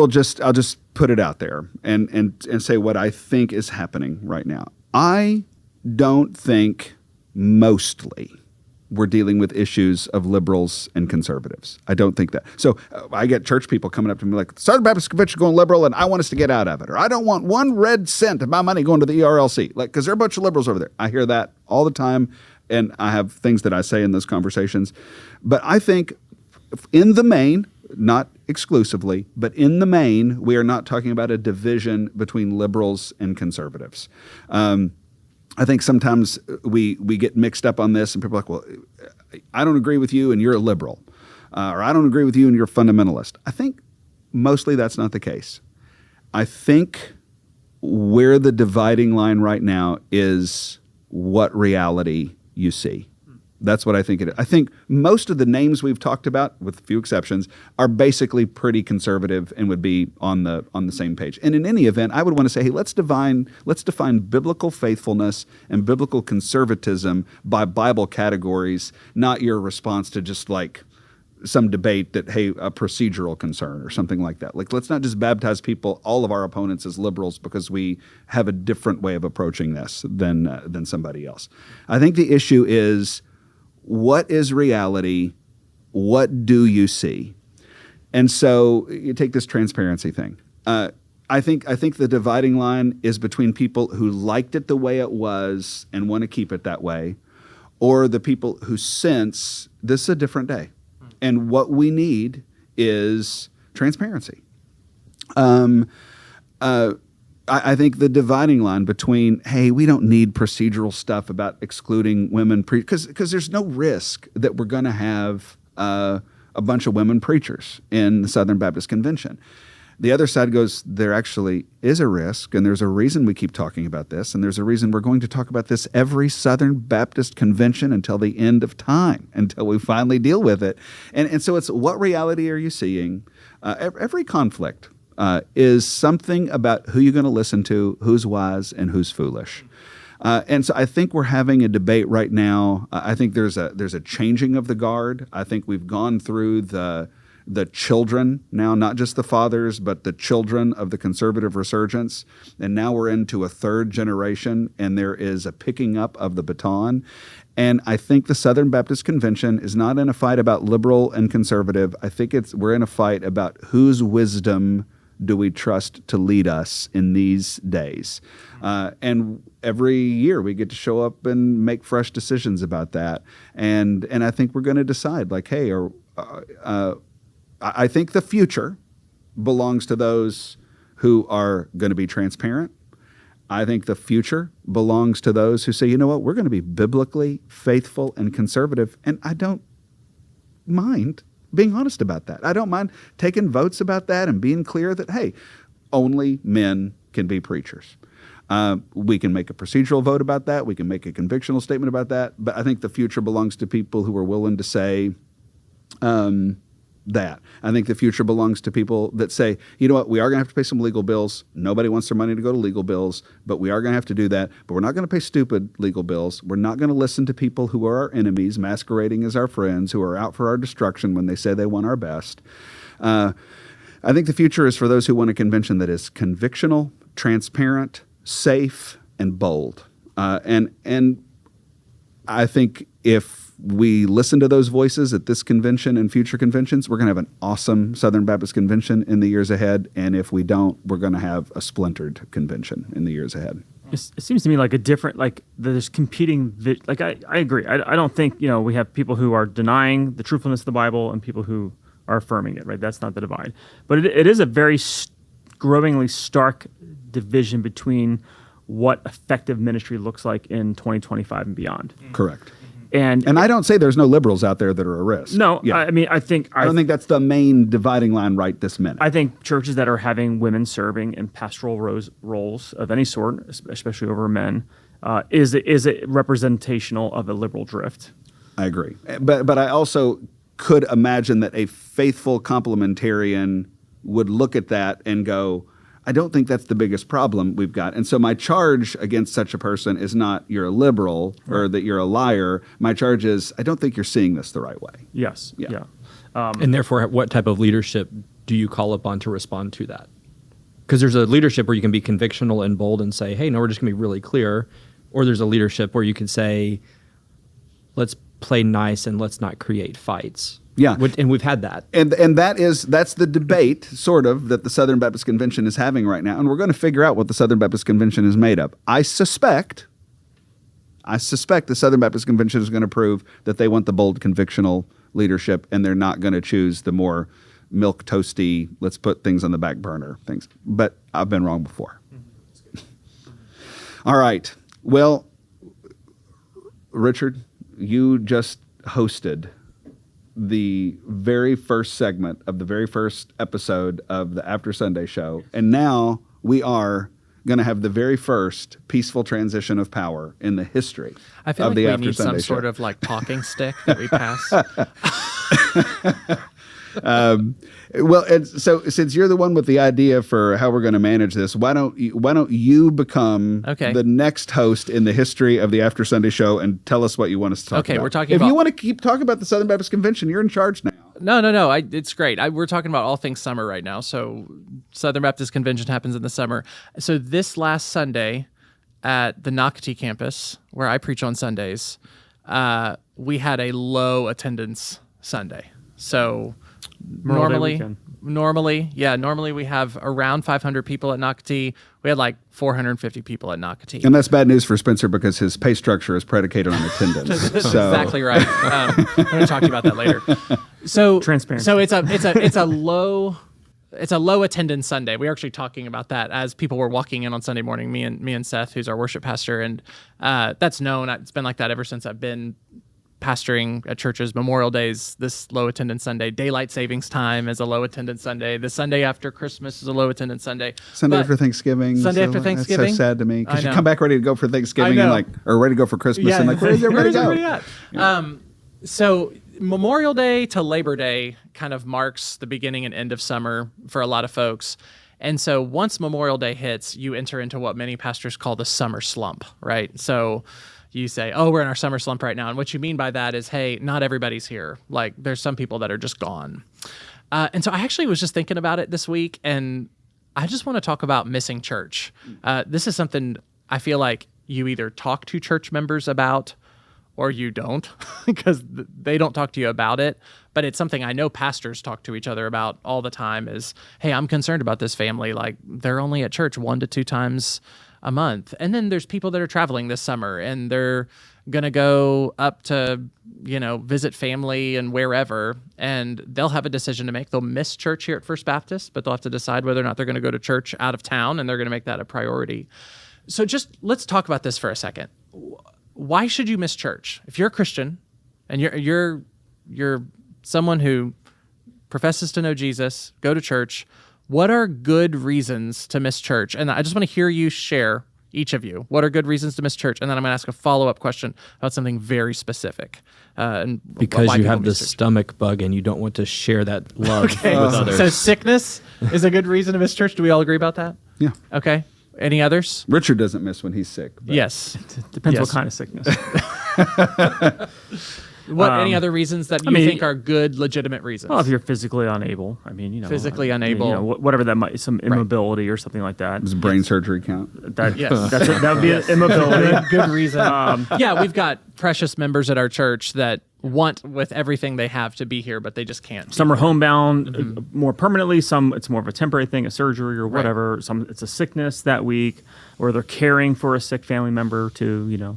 just put it out there and say what I think is happening right now. I don't think mostly we're dealing with issues of liberals and conservatives. I don't think that. So I get church people coming up to me like, Southern Baptist Convention going liberal and I want us to get out of it. Or I don't want 1 red cent of my money going to the ERLC. Like, because there are a bunch of liberals over there. I hear that all the time. And I have things that I say in those conversations. But I think in the main, not exclusively, but in the main, we are not talking about a division between liberals and conservatives. I think sometimes we get mixed up on this and people are like, well, I don't agree with you and you're a liberal. Or I don't agree with you and you're a fundamentalist. I think mostly that's not the case. I think where the dividing line right now is what reality you see. That's what I think it is. I think most of the names we've talked about, with a few exceptions, are basically pretty conservative and would be on the same page. And in any event, I would want to say, hey, let's define biblical faithfulness and biblical conservatism by Bible categories, not your response to just like some debate that, hey, a procedural concern or something like that. Like, let's not just baptize people, all of our opponents, as liberals because we have a different way of approaching this than somebody else. I think the issue is, what is reality? What do you see? And so you take this transparency thing. I think the dividing line is between people who liked it the way it was and want to keep it that way, or the people who sense this is a different day. And what we need is transparency. I think the dividing line between, hey, we don't need procedural stuff about excluding women, because there's no risk that we're going to have a bunch of women preachers in the Southern Baptist Convention. The other side goes, there actually is a risk, and there's a reason we keep talking about this, and there's a reason we're going to talk about this every Southern Baptist Convention until the end of time, until we finally deal with it. And so it's, what reality are you seeing? Every conflict is something about who you're going to listen to, who's wise, and who's foolish. And so I think we're having a debate right now. I think there's a changing of the guard. I think we've gone through the children now, not just the fathers, but the children of the conservative resurgence. And now we're into a third generation, and there is a picking up of the baton. And I think the Southern Baptist Convention is not in a fight about liberal and conservative. I think we're in a fight about whose wisdom do we trust to lead us in these days. And every year we get to show up and make fresh decisions about that. And I think we're going to decide, like, hey, I think the future belongs to those who are going to be transparent. I think the future belongs to those who say, you know what, we're going to be biblically faithful and conservative. And I don't mind being honest about that. I don't mind taking votes about that and being clear that, hey, only men can be preachers. We can make a procedural vote about that. We can make a convictional statement about that. But I think the future belongs to people who are willing to say that. I think the future belongs to people that say, you know what, we are going to have to pay some legal bills. Nobody wants their money to go to legal bills, but we are going to have to do that. But we're not going to pay stupid legal bills. We're not going to listen to people who are our enemies, masquerading as our friends, who are out for our destruction when they say they want our best. I think the future is for those who want a convention that is convictional, transparent, safe, and bold. And I think if we listen to those voices at this convention and future conventions, we're going to have an awesome Southern Baptist Convention in the years ahead. And if we don't, we're going to have a splintered convention in the years ahead. It seems to me like a different, like there's competing, I agree. I don't think, we have people who are denying the truthfulness of the Bible and people who are affirming it, right? That's not the divide. But it is a very growingly stark division between what effective ministry looks like in 2025 and beyond. Correct. And I don't say there's no liberals out there that are a risk. No, Yeah. I mean, I don't think that's the main dividing line right this minute. I think churches that are having women serving in pastoral roles of any sort, especially over men, is it representational of a liberal drift? I agree. But I also could imagine that a faithful complementarian would look at that and go, I don't think that's the biggest problem we've got. And so my charge against such a person is not you're a liberal or that you're a liar. My charge is I don't think you're seeing this the right way. Yes. Yeah. And therefore, what type of leadership do you call upon to respond to that? Because there's a leadership where you can be convictional and bold and say, hey, no, we're just going to be really clear. Or there's a leadership where you can say, let's play nice and let's not create fights. Yeah. And we've had that. And that's the debate, sort of, that the Southern Baptist Convention is having right now. And we're going to figure out what the Southern Baptist Convention is made of. I suspect the Southern Baptist Convention is going to prove that they want the bold convictional leadership and they're not going to choose the more milk toasty, let's put things on the back burner things. But I've been wrong before. All right. Well, Richard, you just hosted the very first segment of the very first episode of the After Sunday show. And now we are going to have the very first peaceful transition of power in the history I feel of like the we After need Sunday some show. sort of like talking stick that we pass. Well, and so since you're the one with the idea for how we're going to manage this, why don't you become the next host in the history of the After Sunday show and tell us what you want us to talk about? Okay, we're talking If about... you want to keep talking about the Southern Baptist Convention, you're in charge now. No. It's great. We're talking about all things summer right now. So Southern Baptist Convention happens in the summer. So this last Sunday at the Nocatee campus, where I preach on Sundays, we had a low attendance Sunday. So normally we have around 500 people at Nocatee. We had like 450 people at Nocatee. And that's bad news for Spencer because his pay structure is predicated on attendance. That's exactly right. I'm going to talk to you about that later. So transparency. So it's a low attendance Sunday. We were actually talking about that as people were walking in on Sunday morning. Me and Seth, who's our worship pastor, and that's known. It's been like that ever since I've been pastoring at churches. Memorial Days, this low attendance Sunday. Daylight savings time is a low attendance Sunday. The Sunday after Christmas is a low attendance Sunday. After Thanksgiving. Sunday after Thanksgiving. That's so sad to me because you come back ready to go for Thanksgiving or ready to go for Christmas and like, where's everybody go? Yeah. So Memorial Day to Labor Day kind of marks the beginning and end of summer for a lot of folks. And so once Memorial Day hits, you enter into what many pastors call the summer slump, right? So you say, oh, we're in our summer slump right now. And what you mean by that is, hey, not everybody's here. Like, there's some people that are just gone. And so I actually was just thinking about it this week, and I just want to talk about missing church. This is something I feel like you either talk to church members about or you don't, because they don't talk to you about it. But it's something I know pastors talk to each other about all the time is, hey, I'm concerned about this family. Like, they're only at church 1 to 2 times a month. And then there's people that are traveling this summer and they're going to go up to, visit family and wherever, and they'll have a decision to make. They'll miss church here at First Baptist, but they'll have to decide whether or not they're going to go to church out of town, and they're going to make that a priority. So just let's talk about this for a second. Why should you miss church? If you're a Christian and you're someone who professes to know Jesus, go to church, what are good reasons to miss church? And I just want to hear you share, each of you, what are good reasons to miss church? And then I'm going to ask a follow-up question about something very specific. And because you have the stomach bug and you don't want to share that love with others. So sickness is a good reason to miss church. Do we all agree about that? Yeah. Okay. Any others? Richard doesn't miss when he's sick. But. Yes. Depends what kind of sickness. Any other reasons that you think are good, legitimate reasons? Well, if you're physically unable, physically unable, whatever that might, some immobility or something like that. Does brain surgery count? That would be an immobility. Good reason. We've got precious members at our church that want with everything they have to be here, but they just can't. Some are homebound more permanently. Some it's more of a temporary thing, a surgery or whatever. Right. Some it's a sickness that week, or they're caring for a sick family member too.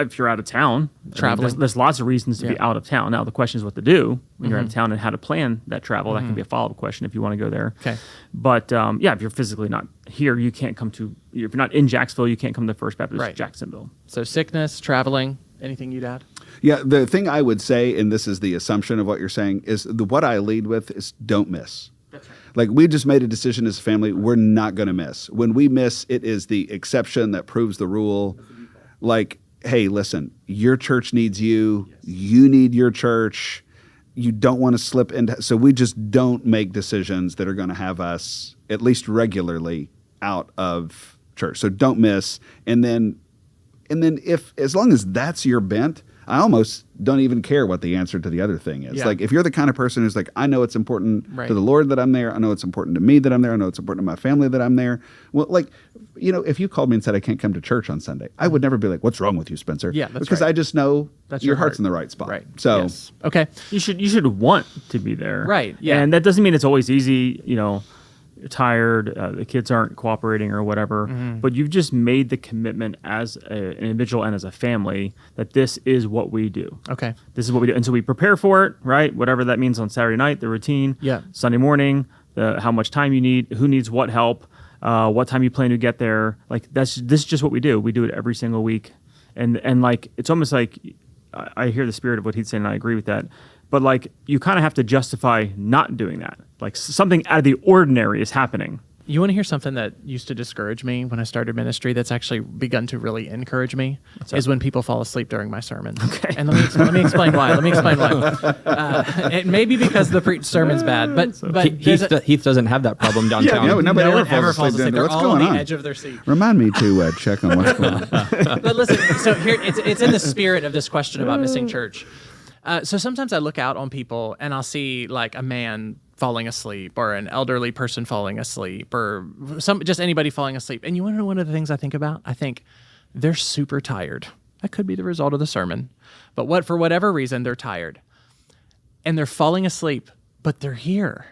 if you're out of town, Traveling. there's lots of reasons to be out of town. Now the question is what to do when you're out of town and how to plan that travel. That can be a follow-up question if you want to go there. Okay. But if you're physically not here, you can't come to. If you're not in Jacksonville, you can't come to First Baptist Jacksonville. So sickness, traveling. Anything you'd add? Yeah, the thing I would say, and this is the assumption of what you're saying, is what I lead with is don't miss. That's right. Like, we just made a decision as a family, we're not going to miss. When we miss, it is the exception that proves the rule. Like, hey, listen, your church needs you. Yes. You need your church. You don't want to slip into. So we just don't make decisions that are going to have us, at least regularly, out of church. So don't miss. And then if, as long as that's your bent, I almost don't even care what the answer to the other thing is. Yeah. Like, if you're the kind of person who's like, I know it's important to the Lord that I'm there. I know it's important to me that I'm there. I know it's important to my family that I'm there. Well, like, if you called me and said I can't come to church on Sunday, I would never be like, what's wrong with you, Spencer? Yeah, that's because I just know your heart's in the right spot. Right. So, yes. Okay. You should want to be there. Right. Yeah. And that doesn't mean it's always easy, you're tired, the kids aren't cooperating or whatever, but you've just made the commitment as an individual and as a family that this is what we do. Okay. This is what we do. And so we prepare for it, right? Whatever that means on Saturday night, the routine, Sunday morning, how much time you need, who needs what help, what time you plan to get there. Like, this is just what we do. We do it every single week. And like, it's almost like, I hear the spirit of what he's saying, and I agree with that. But like, you kind of have to justify not doing that. Like, something out of the ordinary is happening. You want to hear something that used to discourage me when I started ministry that's actually begun to really encourage me? Is when people fall asleep during my sermon. Okay. And let me explain why. It may be because the sermon's bad, but Heath doesn't have that problem downtown. Nobody no ever one falls asleep. They're what's all going on the edge of their seat. Remind me to check on what's going on. But listen, so here it's in the spirit of this question about missing church. So sometimes I look out on people and I'll see like a man falling asleep or an elderly person falling asleep or just anybody falling asleep. And you want to know one of the things I think about? I think they're super tired. That could be the result of the sermon. But for whatever reason, they're tired. And they're falling asleep, but they're here.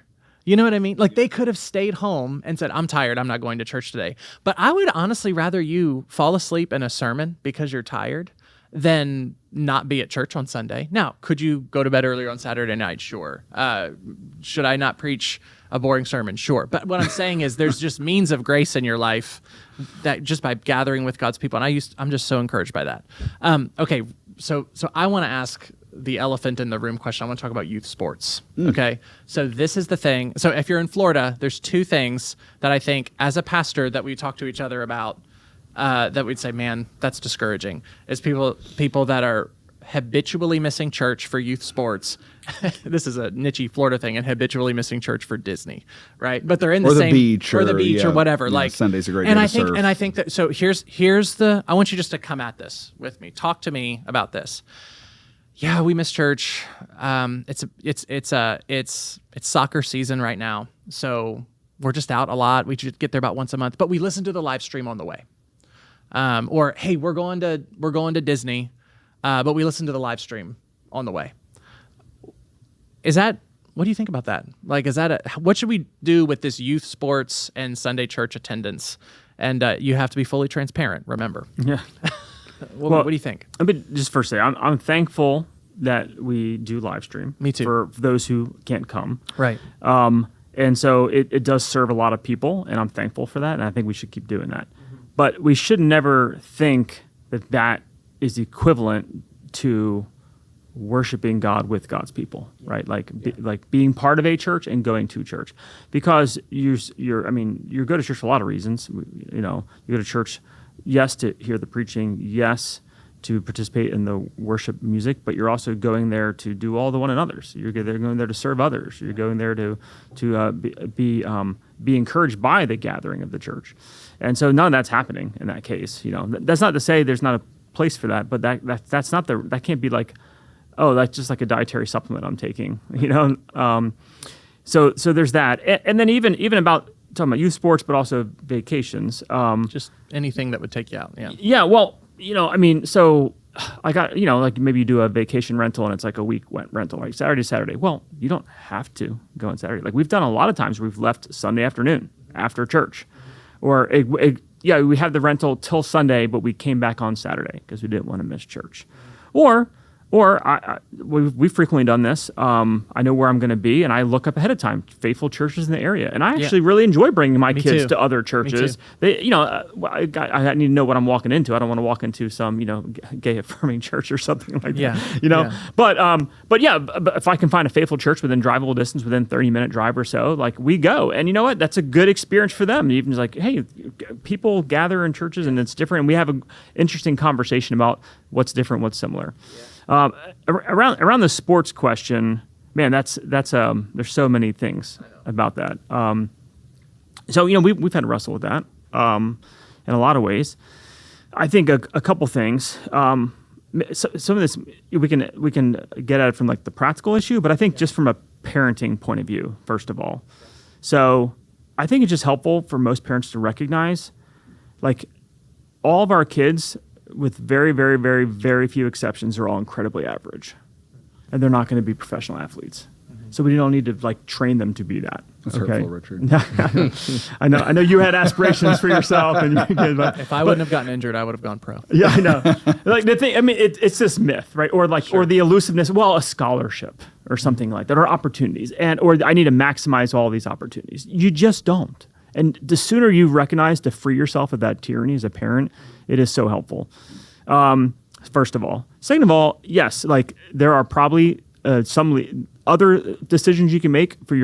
You know what I mean? Like, they could have stayed home and said, I'm tired, I'm not going to church today. But I would honestly rather you fall asleep in a sermon because you're tired than not be at church on Sunday. Now, could you go to bed earlier on Saturday night? Sure. Should I not preach a boring sermon? Sure. But what I'm saying is there's just means of grace in your life that just by gathering with God's people. And I'm just so encouraged by that. Okay. So I want to ask the elephant in the room question. I want to talk about youth sports. Okay. So this is the thing. So if you're in Florida, there's two things that I think as a pastor that we talk to each other about that we'd say, man, that's discouraging, is people that are habitually missing church for youth sports. This is a niche Florida thing, and habitually missing church for Disney, right? But they're in the same beach or whatever. Yeah, like Sunday's a great day to surf. And I think that so here's I want you just to come at this with me. Talk to me about this. Yeah, we miss church. It's soccer season right now, so we're just out a lot. We just get there about once a month, but we listen to the live stream on the way. Or hey, we're going to Disney, but we listen to the live stream on the way. What do you think about that? Like, what should we do with this youth sports and Sunday church attendance? And you have to be fully transparent, remember. Yeah. What do you think? I mean, just first say, I'm thankful that we do live stream. Me too. For those who can't come. Right. And so it does serve a lot of people, and I'm thankful for that, and I think we should keep doing that. But we should never think that is equivalent to worshiping God with God's people, right? Like being part of a church and going to church, because you go to church for a lot of reasons. You go to church, yes, to hear the preaching, yes, to participate in the worship music, but you're also going there to do all the one another's. You're going there to serve others. You're going there to be encouraged by the gathering of the church. And so none of that's happening in that case. That's not to say there's not a place for that, but that's not that can't be like, oh, that's just like a dietary supplement I'm taking. So there's that, and then even about talking about youth sports, but also vacations. Just anything that would take you out. Yeah. Yeah. Well, so I got, like maybe you do a vacation rental and it's like a week rental, like Saturday to Saturday. Well, you don't have to go on Saturday. Like we've done a lot of times where we've left Sunday afternoon after church, or we had the rental till Sunday, but we came back on Saturday because we didn't want to miss church. Or we've frequently done this. I know where I'm going to be, and I look up ahead of time faithful churches in the area, and I actually really enjoy bringing my kids to other churches. They, I need to know what I'm walking into. I don't want to walk into some, gay affirming church or something like that. But if I can find a faithful church within drivable distance, within 30-minute drive or so, like we go, and you know what? That's a good experience for them. Even like, hey, people gather in churches, and it's different, and we have an interesting conversation about what's different, what's similar. Around the sports question, man, that's there's so many things about that. So we've had to wrestle with that in a lot of ways. I think a couple things. Some of this we can get at it from like the practical issue, but I think just from a parenting point of view, first of all. So I think it's just helpful for most parents to recognize, like, all of our kids, with very, very, very, very few exceptions, are all incredibly average, and they're not going to be professional athletes. So we don't need to like train them to be that. That's hurtful, Richard. I know you had aspirations for yourself, and your kid, if I wouldn't have gotten injured, I would have gone pro. Yeah, I know. Like the thing, I mean, it's this myth, right? Or like, or the elusiveness. Well, a scholarship or something like that, or opportunities, or I need to maximize all these opportunities. You just don't. And the sooner you recognize to free yourself of that tyranny as a parent, it is so helpful. First of all. Second of all, yes, like there are probably some other decisions you can make for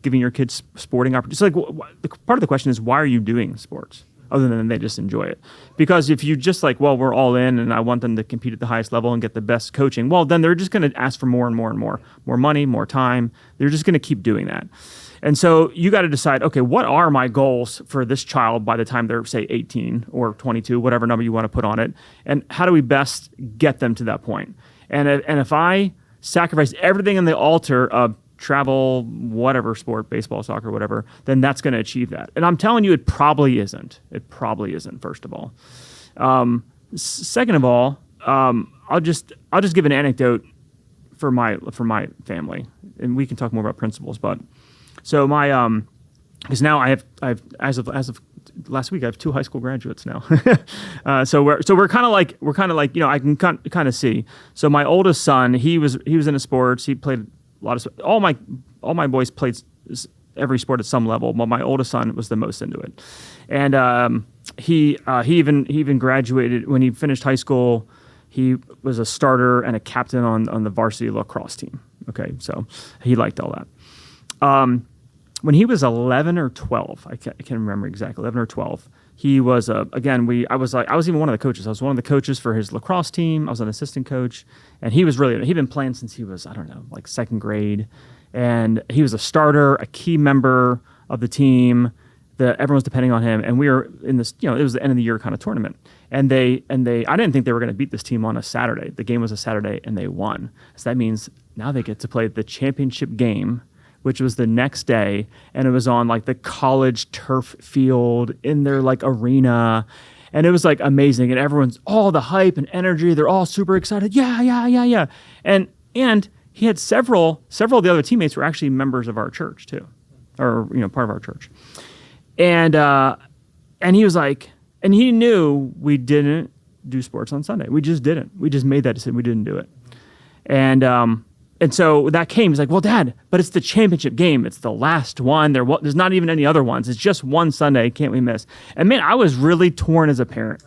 giving your kids sporting opportunities. Like part of the question is, why are you doing sports other than they just enjoy it? Because if you just like, well, we're all in and I want them to compete at the highest level and get the best coaching, well, then they're just going to ask for more and more and more money, more time. They're just going to keep doing that. And so you got to decide, okay, what are my goals for this child by the time they're, say, 18 or 22, whatever number you want to put on it, and how do we best get them to that point? And if I sacrifice everything on the altar of travel, whatever sport, baseball, soccer, whatever, then that's going to achieve that. And I'm telling you, it probably isn't. It probably isn't, first of all. Second of all, I'll just give an anecdote for my family, and we can talk more about principles, but. So my, because now I have as of last week I have 2 high school graduates now. So we're kind of like I can kind of see. So my oldest son, he was into sports. He played a lot of all my boys played every sport at some level. But my oldest son was the most into it, and he even graduated when he finished high school. He was a starter and a captain on the varsity lacrosse team. Okay, so he liked all that. When he was 11 or 12, I can't remember exactly, 11 or 12, he was, I was even one of the coaches. I was one of the coaches for his lacrosse team. I was an assistant coach, and he'd been playing since he was, I don't know, like second grade. And he was a starter, a key member of the team. Everyone's depending on him. And we were in this, it was the end of the year kind of tournament. And I didn't think they were going to beat this team on a Saturday. The game was a Saturday, and they won. So that means now they get to play the championship game, which was the next day, and it was on like the college turf field in their like arena, and it was like amazing, and everyone's all the hype and energy, they're all super excited, yeah, and he had several of the other teammates were actually members of our church too, or part of our church, and he was like, and he knew we didn't do sports on Sunday, we just made that decision, we didn't do it, and so that came. He's like, well, Dad, but it's the championship game. It's the last one. There's not even any other ones. It's just one Sunday. Can't we miss? And man, I was really torn as a parent.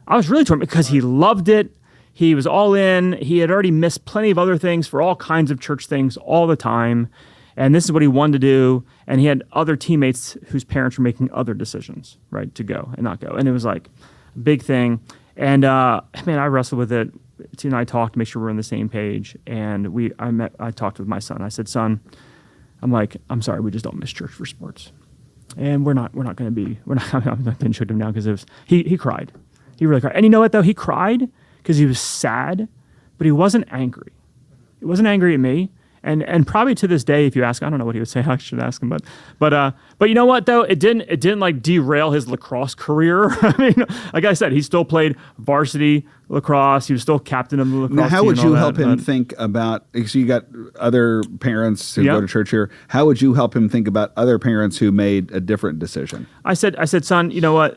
I was really torn because he loved it. He was all in. He had already missed plenty of other things for all kinds of church things all the time. And this is what he wanted to do. And he had other teammates whose parents were making other decisions, right, to go and not go. And it was like a big thing. And man, I wrestled with it. Tina and I talked to make sure we're on the same page, and I talked with my son. I said, son, I'm sorry, we just don't miss church for sports, and we're not going to be. I'm not being showed him now because he cried, he really cried, and you know what though, he cried because he was sad, but he wasn't angry. He wasn't angry at me. And probably to this day, if you ask, I don't know what he would say. I should ask him, but you know what though? It didn't like derail his lacrosse career. I mean, like I said, he still played varsity lacrosse. He was still captain of the lacrosse team. Now, how would you help him think about? So you got other parents who go to church here. How would you help him think about other parents who made a different decision? I said, son, you know what?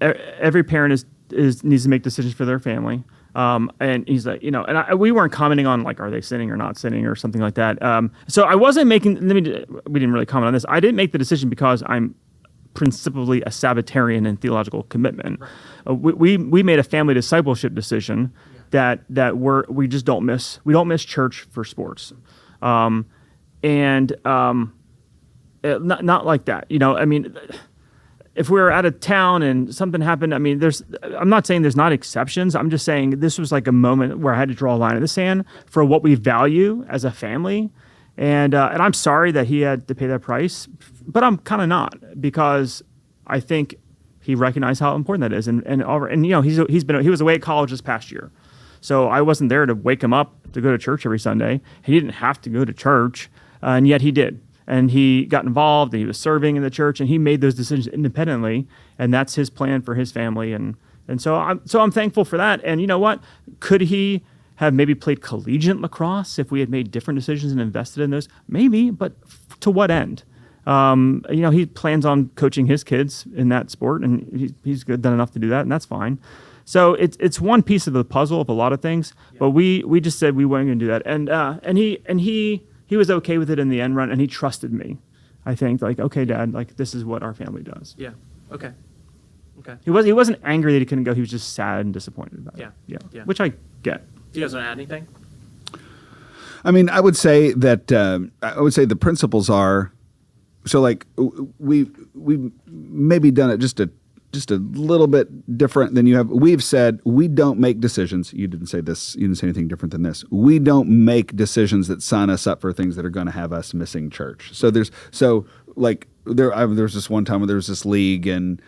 every parent needs to make decisions for their family. And he's like, and we weren't commenting on like, are they sinning or not sinning or something like that. So I wasn't making, we didn't really comment on this. I didn't make the decision because I'm principally a Sabbatarian in theological commitment. We made a family discipleship decision that we just don't miss. We don't miss church for sports. Not like that, if we were out of town and something happened, I'm not saying there's not exceptions. I'm just saying this was like a moment where I had to draw a line in the sand for what we value as a family. And I'm sorry that he had to pay that price, but I'm kind of not, because I think he recognized how important that is. He was away at college this past year. So I wasn't there to wake him up to go to church every Sunday. He didn't have to go to church, and yet he did. And he got involved, and he was serving in the church, and he made those decisions independently, and that's his plan for his family. And so I'm thankful for that. And you know what? Could he have maybe played collegiate lacrosse if we had made different decisions and invested in those? Maybe, but to what end? He plans on coaching his kids in that sport, and he's done enough to do that, and that's fine. So it's one piece of the puzzle of a lot of things, but we just said we weren't going to do that, and he was okay with it in the end run, and he trusted me. I think, like, okay, Dad, like, this is what our family does. Yeah. Okay. He wasn't angry that he couldn't go. He was just sad and disappointed about it. Yeah. Which I get. Do you guys want to add anything? I would say that the principles are, so like we maybe done it just a little bit different than you have. We've said we don't make decisions. You didn't say this. You didn't say anything different than this. We don't make decisions that sign us up for things that are going to have us missing church. So there was this one time where there was this league, and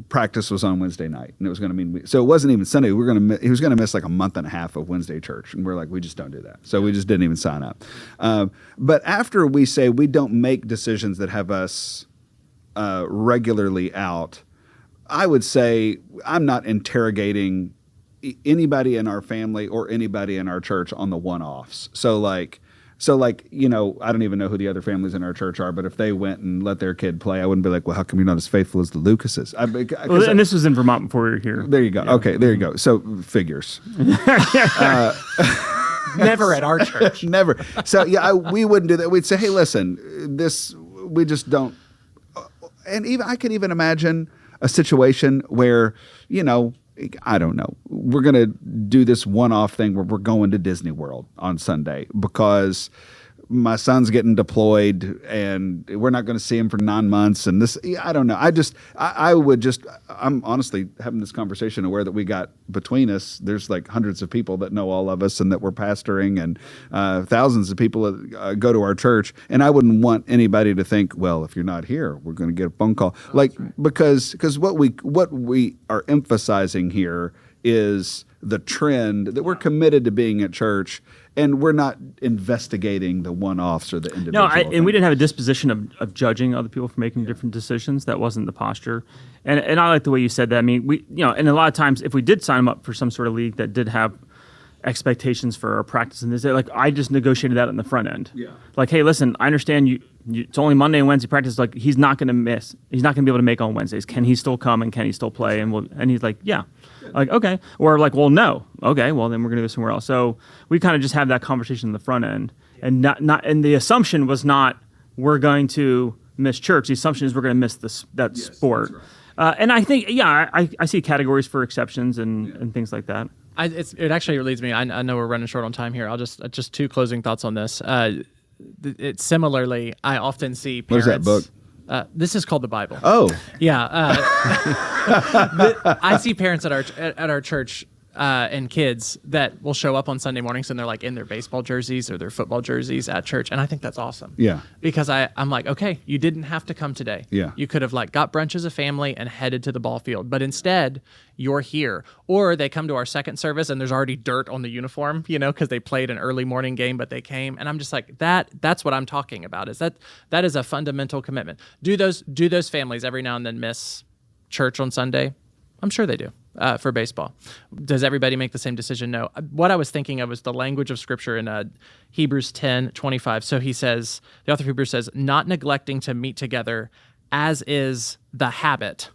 practice was on Wednesday night, and it was going to mean so it wasn't even Sunday. He was going to miss like a month and a half of Wednesday church, and we're like, we just don't do that. So we just didn't even sign up. But after we say we don't make decisions that have us regularly out, I would say I'm not interrogating anybody in our family or anybody in our church on the one-offs. So like, I don't even know who the other families in our church are, but if they went and let their kid play, I wouldn't be like, well, how come you're not as faithful as the Lucases? And this was in Vermont before we were here. There you go. Yeah. Okay, there you go. So figures. Never at our church. Never. So we wouldn't do that. We'd say, hey, listen, we just don't. And I could even imagine a situation where, I don't know, we're going to do this one-off thing where we're going to Disney World on Sunday because my son's getting deployed and we're not going to see him for 9 months. And this, I don't know. I'm honestly having this conversation aware that we got between us, there's like hundreds of people that know all of us and that we're pastoring, and thousands of people that go to our church. And I wouldn't want anybody to think, well, if you're not here, we're going to get a phone call. Because what we are emphasizing here is the trend that we're committed to being at church, and we're not investigating the one-offs or the individual. And we didn't have a disposition of judging other people for making different decisions. That wasn't the posture. And I like the way you said that. And a lot of times, if we did sign them up for some sort of league that did have expectations for our practice, and like I just negotiated that on the front end. Yeah. Like, hey, listen, I understand it's only Monday and Wednesday practice. Like, he's not going to miss. He's not going to be able to make on Wednesdays. Can he still come and can he still play? And he's like, yeah. Like, okay. Or like, well, no. Okay, well, then we're going to go somewhere else. So we kind of just have that conversation in the front end, and and the assumption was not we're going to miss church. The assumption is we're going to miss that sport. Right. And I think, I see categories for exceptions and things like that. It actually leads me. I know we're running short on time here. I'll just two closing thoughts on this. Similarly, I often see parents. Where's that book? This is called the Bible. Oh, yeah. I see parents at our church and kids that will show up on Sunday mornings and they're like in their baseball jerseys or their football jerseys at church, and I think that's awesome. Yeah. Because I'm like, okay, you didn't have to come today. Yeah. You could have like got brunch as a family and headed to the ball field, but instead you're here. Or they come to our second service and there's already dirt on the uniform, because they played an early morning game, but they came. And I'm just like, that's what I'm talking about. That is a fundamental commitment. Do those families every now and then miss church on Sunday? I'm sure they do. For baseball. Does everybody make the same decision? No. What I was thinking of was the language of Scripture in Hebrews 10:25. So he says, the author of Hebrews says, not neglecting to meet together as is the habit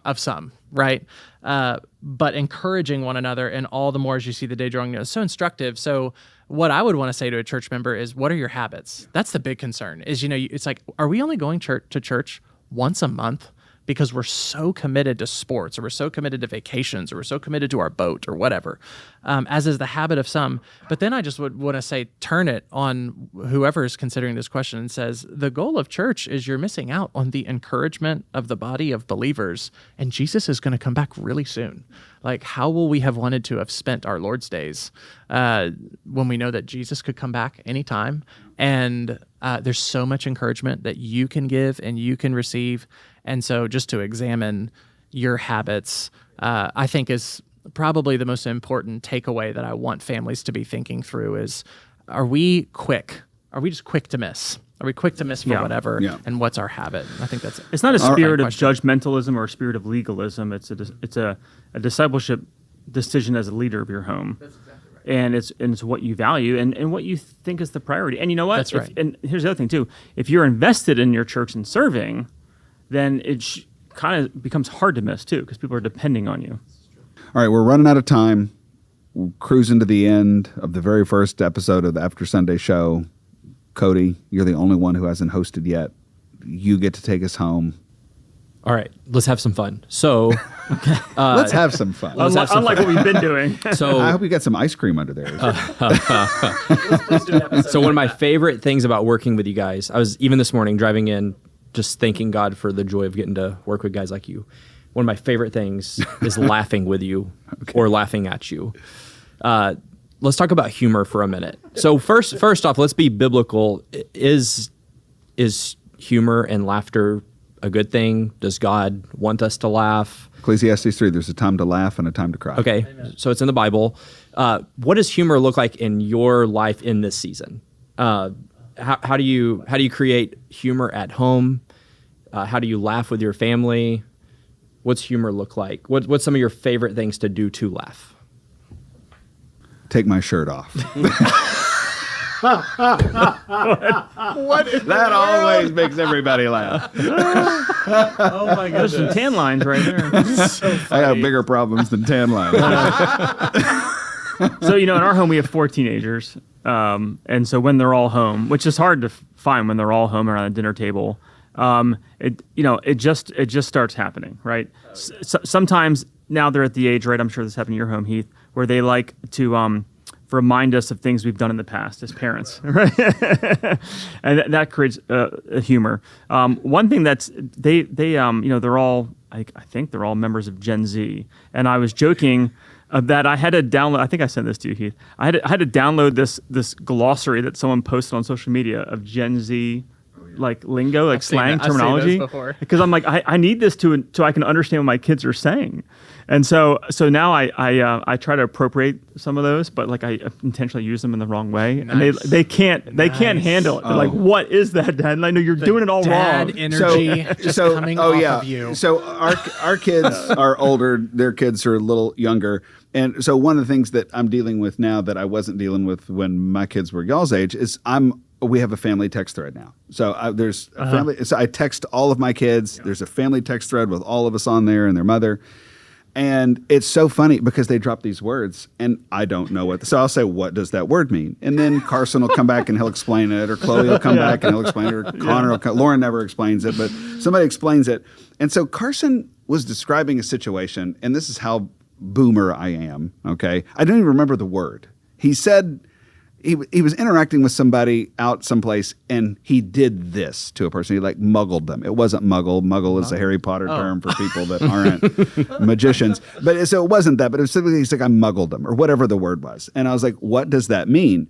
of some, right? But encouraging one another, and all the more as you see the day drawing near. It's so instructive. So what I would want to say to a church member is, what are your habits? That's the big concern is, it's like, are we only going to church once a month because we're so committed to sports, or we're so committed to vacations, or we're so committed to our boat or whatever, as is the habit of some. But then I just would want to say, turn it on whoever is considering this question and says, the goal of church is you're missing out on the encouragement of the body of believers, and Jesus is going to come back really soon. Like, how will we have wanted to have spent our Lord's days when we know that Jesus could come back anytime? And there's so much encouragement that you can give and you can receive. And so just to examine your habits, I think is probably the most important takeaway that I want families to be thinking through is, are we quick? Are we just quick to miss? Are we quick to miss for whatever? Yeah. And what's our habit? I think that's it. It's not a spirit of judgmentalism or a spirit of legalism. It's a discipleship decision as a leader of your home. That's exactly right. And it's what you value and what you think is the priority. And you know what? That's right. And here's the other thing too. If you're invested in your church and serving, then it kind of becomes hard to miss too, because people are depending on you. All right, we're running out of time. We're cruising to the end of the very first episode of the After Sunday show. Cody, you're the only one who hasn't hosted yet. You get to take us home. All right, let's have some fun. So, let's have some fun. Unlike what we've been doing. So I hope you got some ice cream under there. So one of my favorite things about working with you guys, I was even this morning driving in, just thanking God for the joy of getting to work with guys like you. One of my favorite things is laughing with you or laughing at you. Let's talk about humor for a minute. So first off, let's be biblical. Is humor and laughter a good thing? Does God want us to laugh? Ecclesiastes 3, there's a time to laugh and a time to cry. Okay, Amen. So it's in the Bible. What does humor look like in your life in this season? How do you create humor at home? How do you laugh with your family? What's humor look like? What's some of your favorite things to do to laugh? Take my shirt off. What is that always makes everybody laugh. Oh my gosh, there's some tan lines right there. So I have bigger problems than tan lines. So, in our home we have 4 teenagers. And so when they're all home, which is hard to find when they're all home around a dinner table, it just starts happening, right? Sometimes now they're at the age, right? I'm sure this happened in your home, Heath, where they like to remind us of things we've done in the past as parents, right? And that creates humor. One thing that's they're all I think they're all members of Gen Z, and I was joking that I had to download. I think I sent this to you, Heath. I had to download this glossary that someone posted on social media of Gen Z. Like lingo, like slang terminology, because I'm like, I need this so I can understand what my kids are saying, and so now I try to appropriate some of those, but like I intentionally use them in the wrong way, and they can't handle it. They're like, what is that, Dad? And I know you're doing it all wrong. Energy coming off of you. So our kids are older; their kids are a little younger. And so one of the things that I'm dealing with now that I wasn't dealing with when my kids were y'all's age is we have a family text thread now. So there's a family. So I text all of my kids. Yeah. There's a family text thread with all of us on there and their mother. And it's so funny because they drop these words and I don't know so I'll say, what does that word mean? And then Carson will come back and he'll explain it, or Chloe will come back and he'll explain it, or Connor will Lauren never explains it, but somebody explains it. And so Carson was describing a situation, and this is how boomer I am, okay? I don't even remember the word. He said he was interacting with somebody out someplace, and he did this to a person. He muggled them. It wasn't muggle. Muggle is a Harry Potter term for people that aren't magicians. But so it wasn't that. But it was simply, he's like, I muggled them, or whatever the word was. And I was like, what does that mean?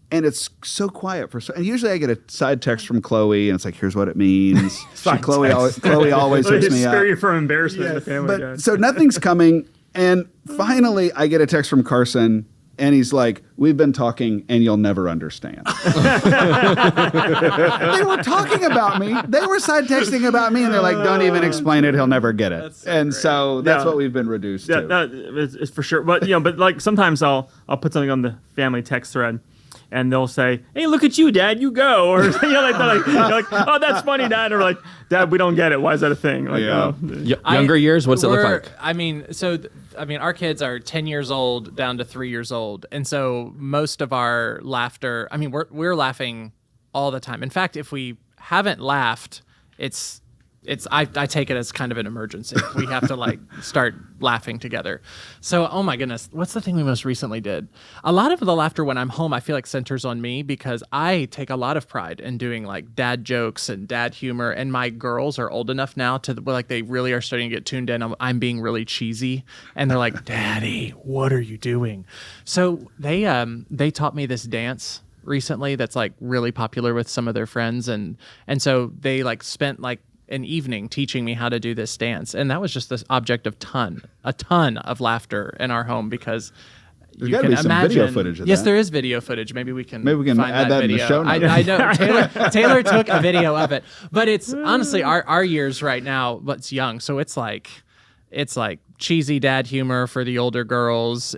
And it's so quiet and usually I get a side text from Chloe, and it's like, here's what it means. Chloe always hooks me up. Spare you from embarrassment in the family. But so nothing's coming, and finally I get a text from Carson. And he's like, we've been talking and you'll never understand. They were talking about me. They were side texting about me, and they're like, don't even explain it. He'll never get it. So that's what we've been reduced to. It's for sure. But, but like sometimes I'll put something on the family text thread, and they'll say, "Hey, look at you, Dad, you go," or they're like, "Oh, that's funny, Dad," or like, "Dad, we don't get it. Why is that a thing?" Like, Yeah. Younger years, what's it look like? Our kids are 10 years old down to 3 years old, and so most of our laughter. I mean, we're laughing all the time. In fact, if we haven't laughed, I take it as kind of an emergency. We have to like start laughing together. So, oh my goodness, what's the thing we most recently did? A lot of the laughter when I'm home, I feel like centers on me because I take a lot of pride in doing like dad jokes and dad humor. And my girls are old enough now to like they really are starting to get tuned in. I'm being really cheesy, and they're like, "Daddy, what are you doing?" So they taught me this dance recently that's like really popular with some of their friends, and so they like spent like an evening teaching me how to do this dance, and that was just this object of a ton of laughter in our home because There's you got to can be some imagine. video footage of yes, that. there is video footage. Maybe we can add find that in video. the show notes. I know Taylor took a video of it, but it's honestly our years right now. But young, so it's like cheesy dad humor for the older girls.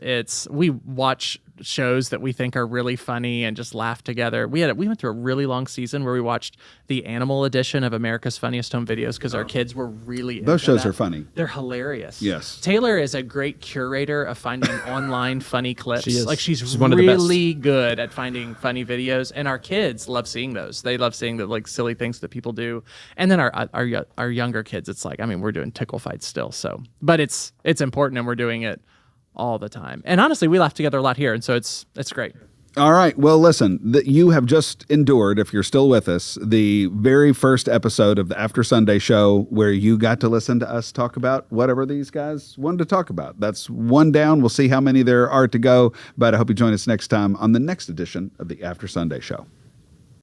We watch shows that we think are really funny and just laugh together. We went through a really long season where we watched the animal edition of America's Funniest Home Videos because our kids were really Those into shows that. are funny. They're hilarious. Yes. Taylor is a great curator of finding online funny clips. She is. Like she's one of the best. really good at finding funny videos, and our kids love seeing those. They love seeing the like silly things that people do. And then our younger kids, it's like, I mean, we're doing tickle fights still. So, but it's important, and we're doing it all the time. And honestly, we laugh together a lot here, and so it's great. All right. Well, listen, you have just endured, if you're still with us, the very first episode of the After Sunday show where you got to listen to us talk about whatever these guys wanted to talk about. That's one down. We'll see how many there are to go, but I hope you join us next time on the next edition of the After Sunday show.